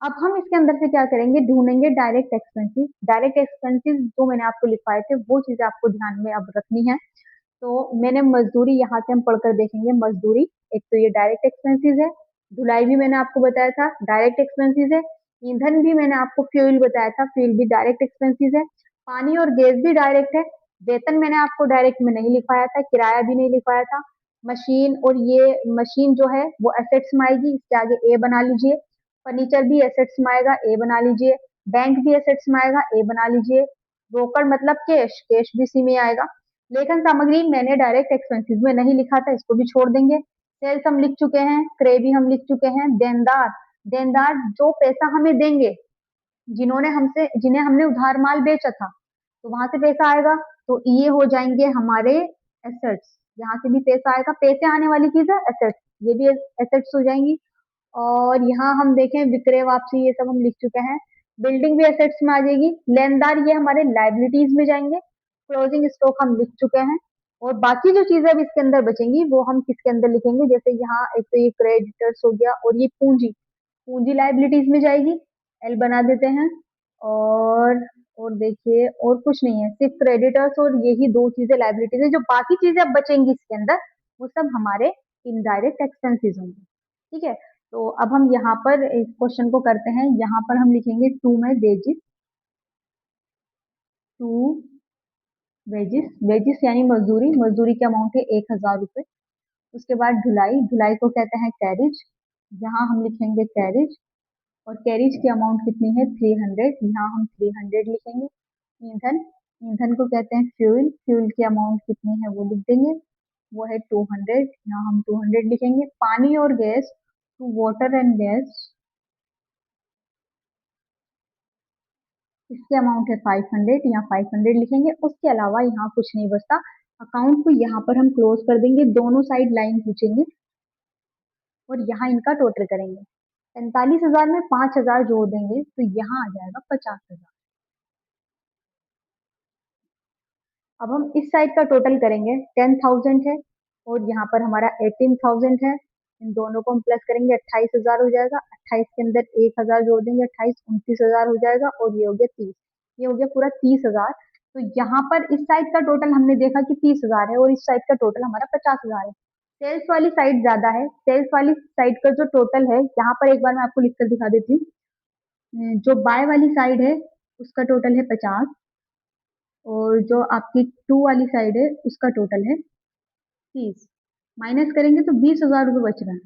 [SPEAKER 1] अब हम इसके अंदर से क्या करेंगे? ढूंढेंगे डायरेक्ट एक्सपेंसेस। डायरेक्ट एक्सपेंसेस जो मैंने आपको लिखवाए थे वो चीजें आपको ध्यान में अब रखनी है। तो मैंने मजदूरी, यहाँ से हम पढ़कर देखेंगे मजदूरी, एक तो ये डायरेक्ट एक्सपेंसेस है। धुलाई भी मैंने आपको बताया था डायरेक्ट एक्सपेंसेस है। ईंधन भी मैंने आपको फ्यूल बताया था, फ्यूल भी डायरेक्ट एक्सपेंसेस है। पानी और गैस भी डायरेक्ट है। वेतन मैंने आपको डायरेक्ट में नहीं लिखवाया था, किराया भी नहीं लिखवाया था। मशीन, और ये मशीन जो है वो एसेट्स में आएगी, इसके आगे ए बना लीजिए। फर्नीचर भी एसेट्स में आएगा, ए बना लीजिए। बैंक भी एसेट्स में आएगा, ए बना लीजिए। ब्रोकर मतलब कैश, कैश भी सी में आएगा। लेखन सामग्री मैंने डायरेक्ट एक्सपेंसेस में नहीं लिखा था, इसको भी छोड़ देंगे। सेल्स हम लिख चुके हैं, क्रय भी हम लिख चुके हैं। देनदार, देनदार जो पैसा हमें देंगे, जिन्होंने हमसे, जिन्हें हमने उधार माल बेचा था, तो वहां से पैसा आएगा, तो ये हो जाएंगे हमारे एसेट्स। यहाँ से भी पैसा आएगा, पैसे आने वाली चीज है एसेट्स, ये भी एसेट्स हो जाएंगी। और यहाँ हम देखें विक्रय वापसी, ये सब हम लिख चुके हैं। बिल्डिंग भी एसेट्स में आ जाएगी। लेनदार ये हमारे लाइबिलिटीज में जाएंगे। क्लोजिंग स्टॉक हम लिख चुके हैं। और बाकी जो चीजें अब इसके अंदर बचेंगी वो हम किसके अंदर लिखेंगे? जैसे यहाँ एक तो ये क्रेडिटर्स हो गया, और ये पूंजी, पूंजी लाइबिलिटीज में जाएगी, एल बना देते हैं। और देखिए और कुछ नहीं है, सिर्फ क्रेडिटर्स और यही दो चीजें लाइबिलिटीज है। जो बाकी चीजें अब बचेंगी इसके अंदर वो सब हमारे इनडायरेक्ट एक्सपेंसेस होंगे। ठीक है। तो अब हम यहाँ पर इस क्वेश्चन को करते हैं। यहाँ पर हम लिखेंगे टू में वेजिस, टू वेजिस, वेजिस यानी मजदूरी, मजदूरी की अमाउंट है 1,000 रुपए। उसके बाद ढुलाई, ढुलाई को कहते हैं कैरिज, यहाँ हम लिखेंगे कैरिज। और कैरिज की अमाउंट कितनी है? 300, यहाँ हम 300 लिखेंगे। ईंधन, ईंधन को कहते हैं फ्यूल, फ्यूल की अमाउंट कितनी है वो लिख देंगे, वो है 200, यहाँ हम 200 लिखेंगे। पानी और gas, to water and gas, इसकी अमाउंट है 500, यहाँ 500 लिखेंगे। उसके अलावा यहाँ कुछ नहीं बचता। अकाउंट को यहाँ पर हम क्लोज कर देंगे, दोनों साइड लाइन खींचेंगे और यहाँ इनका टोटल करेंगे। 45,000 में 5,000 जोड़ देंगे तो यहाँ आ जाएगा 50,000। अब हम इस साइड का टोटल करेंगे, 10,000 है और यहाँ पर हमारा 18,000 है। इन दोनों को हम प्लस करेंगे, 28,000 हो जाएगा। 28 के अंदर 1,000 जोड़ देंगे, 28 29,000 हो जाएगा, और ये हो गया 30, ये हो गया पूरा 30,000। तो यहाँ पर इस साइड का टोटल हमने देखा कि 30,000 है और इस साइड का टोटल हमारा 50,000 है। सेल्स वाली साइड ज्यादा है, सेल्स वाली साइड का जो टोटल है, यहाँ पर एक बार मैं आपको लिखकर दिखा देती हूँ। जो बाय वाली साइड है उसका टोटल है 50, और जो आपकी टू वाली साइड है उसका टोटल है 30। माइनस करेंगे तो 20,000 रुपये बच रहा है।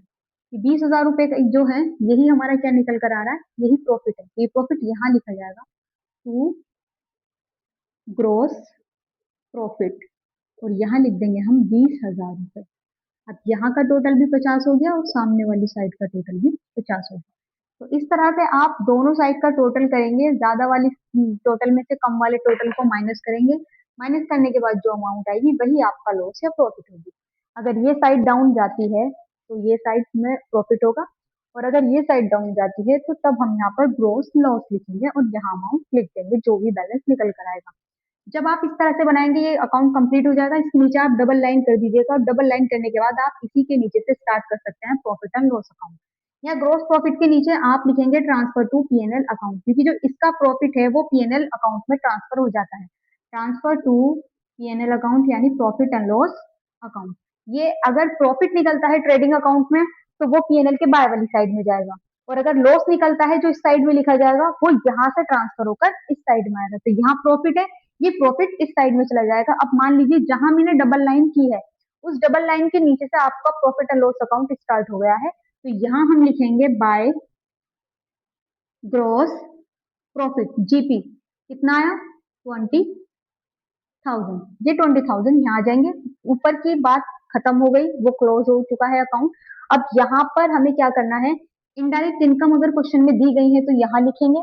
[SPEAKER 1] ये 20,000 रुपये जो है यही हमारा क्या निकल कर आ रहा है? यही प्रॉफिट है। ये प्रॉफिट यहाँ लिखा जाएगा, टू ग्रोस प्रॉफिट। और यहाँ लिख देंगे हम 20,000 रुपए। अब यहाँ का टोटल भी 50 हो गया और सामने वाली साइड का टोटल भी 50 हो गया। तो इस तरह से आप दोनों साइड का टोटल करेंगे, ज्यादा वाली टोटल में से कम वाले टोटल को माइनस करेंगे। माइनस करने के बाद जो अमाउंट आएगी वही आपका लॉस या प्रॉफिट होगी। अगर ये साइड डाउन जाती है तो ये साइड में प्रॉफिट होगा, और अगर ये साइड डाउन जाती है तो तब हम यहाँ पर ग्रोस लॉस लिखेंगे और यहाँ अमाउंट लिख देंगे जो भी बैलेंस निकल कर आएगा। जब आप इस तरह से बनाएंगे ये अकाउंट कंप्लीट हो जाएगा। इसके नीचे आप डबल लाइन कर दीजिएगा, और डबल लाइन करने के बाद आप इसी के नीचे से स्टार्ट कर सकते हैं प्रॉफिट एंड लॉस अकाउंट। या ग्रोस प्रॉफिट के नीचे आप लिखेंगे ट्रांसफर टू पीएनएल अकाउंट, क्योंकि जो इसका प्रॉफिट है वो पीएनएल अकाउंट में ट्रांसफर हो जाता है। ट्रांसफर टू पीएनएल अकाउंट यानी प्रॉफिट एंड लॉस अकाउंट। ये अगर प्रॉफिट निकलता है ट्रेडिंग अकाउंट में तो वो पीएनएल के बाय वाली साइड में जाएगा, और अगर लॉस निकलता है जो इस साइड में लिखा जाएगा वो यहाँ से ट्रांसफर होकर इस साइड में आएगा। तो यहाँ प्रॉफिट है, ये प्रॉफिट इस साइड में चला जाएगा। अब मान लीजिए जहां मैंने डबल लाइन की है उस डबल लाइन के नीचे से आपका profit and loss account start हो गया है, तो यहाँ हम लिखेंगे बाय ग्रॉस प्रॉफिट जीपी। कितना आया? 20,000। ये 20,000 यहाँ आ जाएंगे। ऊपर की बात खत्म हो गई, वो क्लोज हो चुका है अकाउंट। अब यहाँ पर हमें क्या करना है, इनडायरेक्ट इनकम अगर क्वेश्चन में दी गई है तो यहाँ लिखेंगे,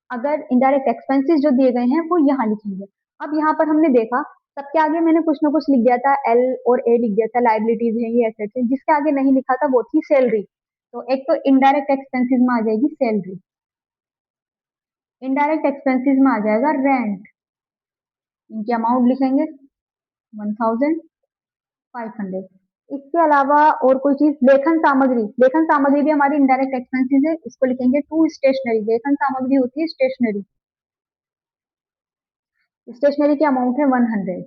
[SPEAKER 1] अगर इनडायरेक्ट एक्सपेंसेस जो दिए गए हैं वो यहाँ लिखेंगे। अब यहाँ पर हमने देखा सबके आगे मैंने कुछ ना कुछ लिख दिया था, एल और ए लिख दिया था, लाइबिलिटीज है ये एसेट्स है। जिसके आगे नहीं लिखा था वो थी सैलरी। तो एक तो इनडायरेक्ट एक्सपेंसेस में आ जाएगी सैलरी, इनडायरेक्ट एक्सपेंसेस में आ जाएगा रेंट। इनकी अमाउंट लिखेंगे 1,500। इसके अलावा और कोई चीज, लेखन सामग्री, लेखन सामग्री भी हमारी इनडायरेक्ट एक्सपेंसेस है, इसको लिखेंगे टू स्टेशनरी। लेखन सामग्री होती है स्टेशनरी, स्टेशनरी की अमाउंट है 100।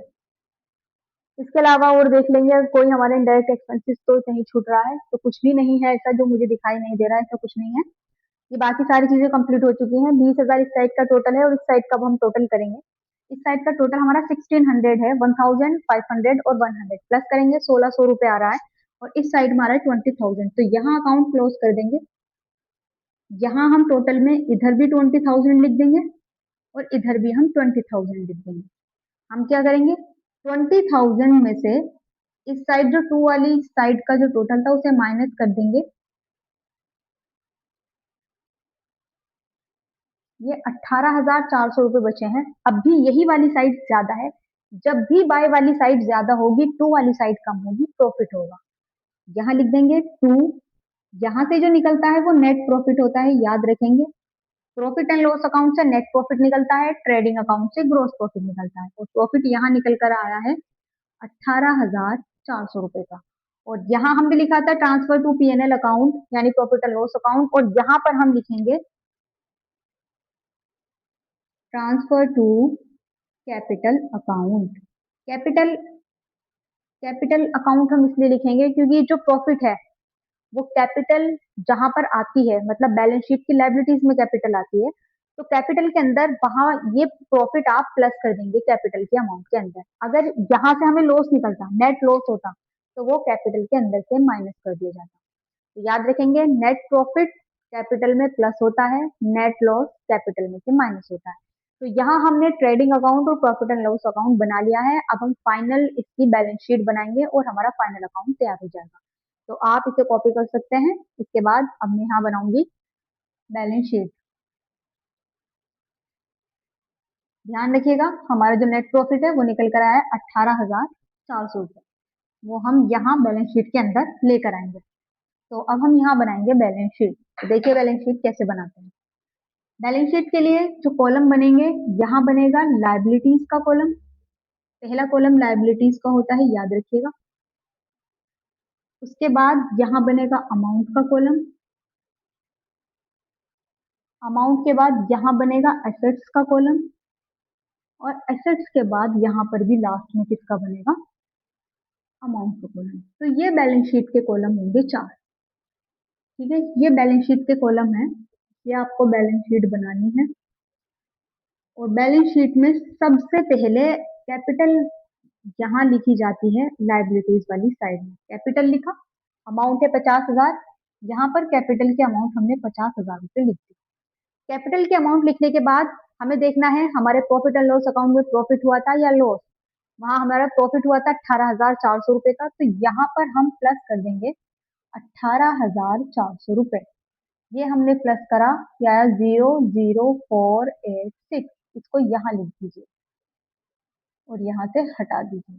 [SPEAKER 1] इसके अलावा और देख लेंगे कोई हमारे इनडायरेक्ट एक्सपेंसेस तो कहीं छूट रहा है, तो कुछ भी नहीं है ऐसा जो मुझे दिखाई नहीं दे रहा है, ऐसा कुछ नहीं है। ये बाकी सारी चीजें कंप्लीट हो चुकी हैं। 20,000 इस साइड का टोटल है, और इस साइड का अब हम टोटल करेंगे। इस साइड का टोटल हमारा 1600 है, 1,500 और 100 प्लस करेंगे 1,600 रुपए आ रहा है, और इस साइड में आ रहा है 20,000। तो यहाँ अकाउंट क्लोज कर देंगे। यहाँ हम टोटल में इधर भी 20,000 लिख देंगे और इधर भी हम 20,000 लिख देंगे। हम क्या करेंगे, 20,000 में से इस साइड जो टू वाली साइड का जो टोटल था उसे माइनस कर देंगे। ये 18,400 रुपए बचे हैं। अब भी यही वाली साइड ज्यादा है। जब भी बाय वाली साइड ज्यादा होगी टू वाली साइड कम होगी, प्रॉफिट होगा। यहाँ लिख देंगे टू। यहाँ से जो निकलता है वो नेट प्रॉफिट होता है, याद रखेंगे। प्रॉफिट एंड लॉस अकाउंट से नेट प्रॉफिट निकलता है, ट्रेडिंग अकाउंट से ग्रोस प्रॉफिट निकलता है। और प्रॉफिट यहाँ निकल कर आया है 18,400 रुपए का। और यहाँ हमने लिखा था ट्रांसफर टू पीएनएल अकाउंट यानी प्रॉफिट एंड लॉस अकाउंट, और यहाँ पर हम लिखेंगे transfer to capital account. Capital capital account हम इसलिए लिखेंगे क्योंकि जो प्रॉफिट है वो कैपिटल जहां पर आती है, मतलब बैलेंस शीट की लाइबिलिटीज में कैपिटल आती है, तो कैपिटल के अंदर वहां ये प्रॉफिट आप प्लस कर देंगे कैपिटल के अमाउंट के अंदर। अगर यहाँ से हमें लॉस निकलता, नेट लॉस होता, तो वो कैपिटल के अंदर से माइनस कर दिया जाता। तो याद रखेंगे, नेट प्रॉफिट कैपिटल में प्लस होता है, नेट लॉस कैपिटल में से माइनस होता है। तो यहाँ हमने ट्रेडिंग अकाउंट और प्रॉफिट एंड लॉस अकाउंट बना लिया है। अब हम फाइनल इसकी बैलेंस शीट बनाएंगे और हमारा फाइनल अकाउंट तैयार हो जाएगा। तो आप इसे कॉपी कर सकते हैं। इसके बाद अब मैं यहाँ बनाऊंगी बैलेंस शीट। ध्यान रखिएगा, हमारा जो नेट प्रॉफिट है वो निकल कर आया है 18,400 रुपए। वो हम यहाँ बैलेंस शीट के अंदर लेकर आएंगे। तो अब हम यहाँ बनाएंगे बैलेंस शीट। तो देखिए बैलेंस शीट कैसे बनाते हैं। बैलेंस शीट के लिए जो कॉलम बनेंगे, यहाँ बनेगा लाइबिलिटीज का कॉलम। पहला कॉलम लाइबिलिटीज का होता है, याद रखिएगा। उसके बाद यहाँ बनेगा अमाउंट का कॉलम। अमाउंट के बाद यहाँ बनेगा एसेट्स का कॉलम, और एसेट्स के बाद यहाँ पर भी लास्ट में किसका बनेगा, अमाउंट का कॉलम। तो ये बैलेंस शीट के कॉलम होंगे 4। ठीक है, ये बैलेंस शीट के कॉलम है। ये आपको बैलेंस शीट बनानी है, और बैलेंस शीट में सबसे पहले कैपिटल यहाँ लिखी जाती है लाइबिलिटीज वाली साइड में। कैपिटल लिखा, अमाउंट है 50,000, यहाँ पर कैपिटल के अमाउंट हमने 50,000 रुपए लिख दी। कैपिटल के अमाउंट लिखने के बाद हमें देखना है हमारे प्रॉफिट एंड लॉस अकाउंट में प्रॉफिट हुआ था या लॉस। वहां हमारा प्रॉफिट हुआ था 18,400 रुपए का, तो यहाँ पर हम प्लस कर देंगे 18,400 रुपए। ये हमने प्लस करा, क्या आया, 00486। इसको यहाँ लिख दीजिए और यहाँ से हटा दीजिए।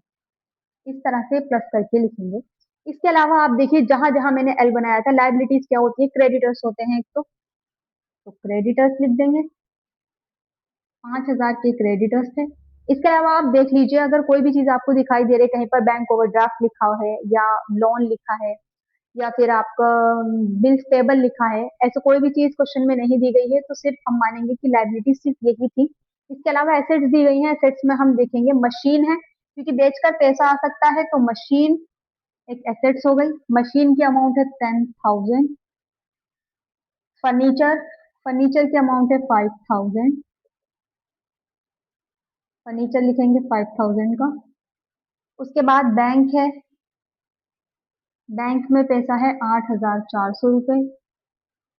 [SPEAKER 1] इस तरह से प्लस करके लिखेंगे। इसके अलावा आप देखिए, जहां जहां मैंने एल बनाया था, लाइबिलिटीज क्या होती है, क्रेडिटर्स होते हैं एक तो क्रेडिटर्स लिख देंगे, 5,000 के क्रेडिटर्स थे। इसके अलावा आप देख लीजिए, अगर कोई भी चीज आपको दिखाई दे रही है, कहीं पर बैंक ओवरड्राफ्ट लिखा है या लोन लिखा है या फिर आपका बिल्स पेबल लिखा है, ऐसे कोई भी चीज क्वेश्चन में नहीं दी गई है, तो सिर्फ हम मानेंगे कि लाइबिलिटी सिर्फ यही थी। इसके अलावा एसेट्स दी गई हैं, एसेट्स में हम देखेंगे मशीन है, क्योंकि बेचकर पैसा आ सकता है, तो मशीन एक एसेट्स हो गई। मशीन की अमाउंट है 10,000। फर्नीचर, फर्नीचर की अमाउंट है 5,000। फर्नीचर लिखेंगे 5,000 का। उसके बाद बैंक है, बैंक में पैसा है 8,400 रुपए।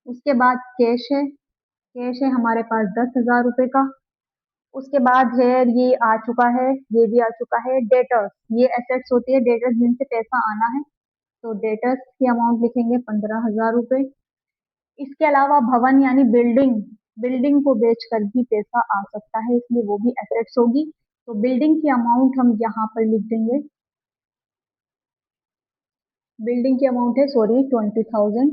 [SPEAKER 1] उसके बाद कैश है, कैश है हमारे पास 10,000 रुपए का। उसके बाद है, ये आ चुका है, ये भी आ चुका है। डेटर्स, ये एसेट्स होती है, डेटर्स जिनसे पैसा आना है, तो डेटर्स की अमाउंट लिखेंगे 15,000 रुपए। इसके अलावा भवन यानी बिल्डिंग, बिल्डिंग को बेचकर भी पैसा आ सकता है, इसलिए वो भी एसेट्स होगी, तो बिल्डिंग की अमाउंट हम यहाँ पर लिख देंगे। बिल्डिंग की अमाउंट है, सॉरी, 20,000।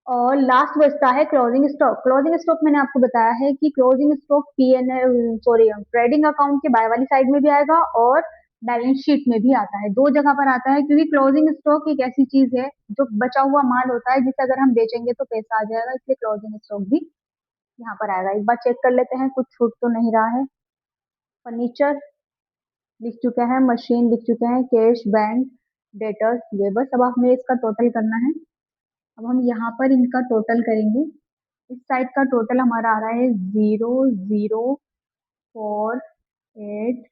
[SPEAKER 1] और लास्ट बचता है क्लोजिंग स्टॉक। क्लोजिंग स्टॉक मैंने आपको बताया है कि closing stock PNL, sorry, trading account के बाय वाली साइड में भी आएगा और बैलेंस शीट में भी आता है, दो जगह पर आता है, क्योंकि क्लोजिंग स्टॉक एक ऐसी चीज है जो बचा हुआ माल होता है, जिसे अगर हम बेचेंगे तो पैसा आ जाएगा, इसलिए क्लोजिंग स्टॉक भी यहाँ पर आएगा। एक बार चेक कर लेते हैं, कुछ छूट तो नहीं रहा है। फर्नीचर लिख चुके हैं, मशीन लिख चुके हैं, कैश, बैंक, डेटर्स, ये बस। अब हमें इसका टोटल करना है। अब हम यहाँ पर इनका टोटल करेंगे। इस साइड का टोटल हमारा आ रहा है 0,048।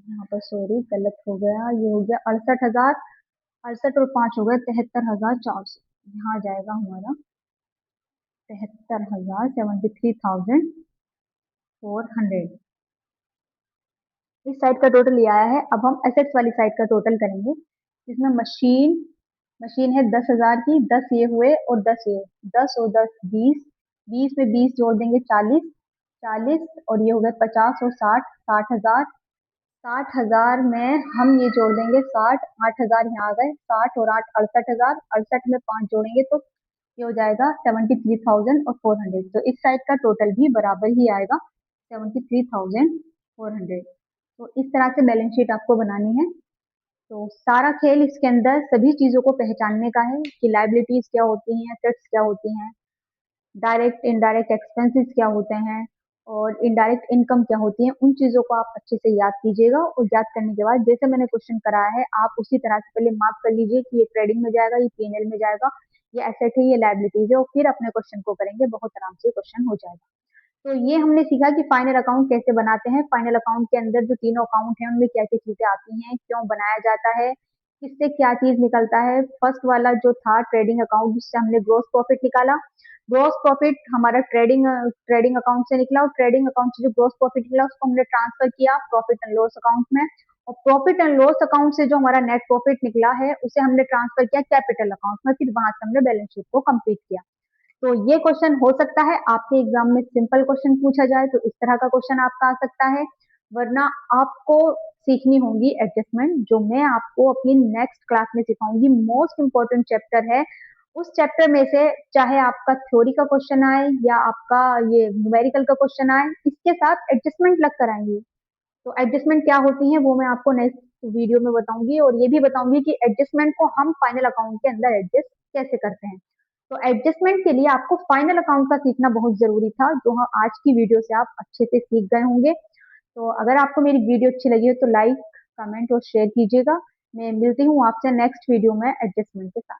[SPEAKER 1] यहाँ पर सॉरी गलत हो गया, ये हो गया 68,000। 68 और 5 हो गए 73,400। यहाँ आ जाएगा हमारा 73,73,400। इस साइड का टोटल ये आया है। अब हम एसेट्स वाली साइड का टोटल करेंगे, जिसमें मशीन, मशीन है 10,000 की, 10 ये हुए और 10 ये, 10 और 10 20, 20 में 20 जोड़ देंगे 40, 40 और ये हो गए 50 और 60, 60,000। 60,000 में हम ये जोड़ देंगे 60, 8,000 यहाँ आ गए, 60 और 8 68,000, 68 में 5 जोड़ेंगे तो ये हो जाएगा 73,400। तो इस साइड का टोटल भी बराबर ही आएगा, 73,400। तो इस तरह से बैलेंस शीट आपको बनानी है। तो सारा खेल इसके अंदर सभी चीजों को पहचानने का है कि लाइबिलिटीज क्या होती हैं, एसेट्स क्या होती हैं, डायरेक्ट इनडायरेक्ट एक्सपेंसेस क्या होते हैं और इनडायरेक्ट इनकम क्या होती है। उन चीजों को आप अच्छे से याद कीजिएगा और याद करने के बाद जैसे मैंने क्वेश्चन कराया है, आप उसी तरह से पहले मार्क कर लीजिए कि ये ट्रेडिंग में जाएगा, ये पीएनएल में जाएगा, ये एसेट है, ये लाइबिलिटीज है, और फिर अपने क्वेश्चन को करेंगे, बहुत आराम से क्वेश्चन हो जाएगा। तो ये हमने सीखा कि फाइनल अकाउंट कैसे बनाते हैं, फाइनल अकाउंट के अंदर जो तीनों अकाउंट हैं उनमें क्या क्या चीजें आती हैं, क्यों बनाया जाता है, किससे क्या चीज निकलता है। फर्स्ट वाला जो था ट्रेडिंग अकाउंट, जिससे हमने ग्रोस प्रॉफिट निकाला। ग्रोस प्रॉफिट हमारा ट्रेडिंग ट्रेडिंग अकाउंट से निकला, और ट्रेडिंग अकाउंट से जो ग्रोस प्रॉफिट निकला उसको हमने ट्रांसफर किया प्रॉफिट एंड लॉस अकाउंट में, और प्रॉफिट एंड लॉस अकाउंट से जो हमारा नेट प्रॉफिट निकला है उसे हमने ट्रांसफर किया कैपिटल अकाउंट में, फिर वहां से हमने बैलेंस शीट को कंप्लीट किया। तो ये क्वेश्चन हो सकता है आपके एग्जाम में सिंपल क्वेश्चन पूछा जाए तो इस तरह का क्वेश्चन आपका आ सकता है, वरना आपको सीखनी होंगी एडजस्टमेंट, जो मैं आपको अपनी नेक्स्ट क्लास में सिखाऊंगी। मोस्ट इंपॉर्टेंट चैप्टर है, उस चैप्टर में से चाहे आपका थ्योरी का क्वेश्चन आए या आपका ये न्यूमेरिकल का क्वेश्चन आए, इसके साथ एडजस्टमेंट लग कर आएंगी। तो एडजस्टमेंट क्या होती है वो मैं आपको नेक्स्ट वीडियो में बताऊंगी, और ये भी बताऊंगी कि एडजस्टमेंट को हम फाइनल अकाउंट के अंदर एडजस्ट कैसे करते हैं। तो एडजस्टमेंट के लिए आपको फाइनल अकाउंट का सीखना बहुत जरूरी था, जो हम आज की वीडियो से आप अच्छे से सीख गए होंगे। तो अगर आपको मेरी वीडियो अच्छी लगी हो तो लाइक, कमेंट और शेयर कीजिएगा। मैं मिलती हूँ आपसे नेक्स्ट वीडियो में एडजस्टमेंट के साथ।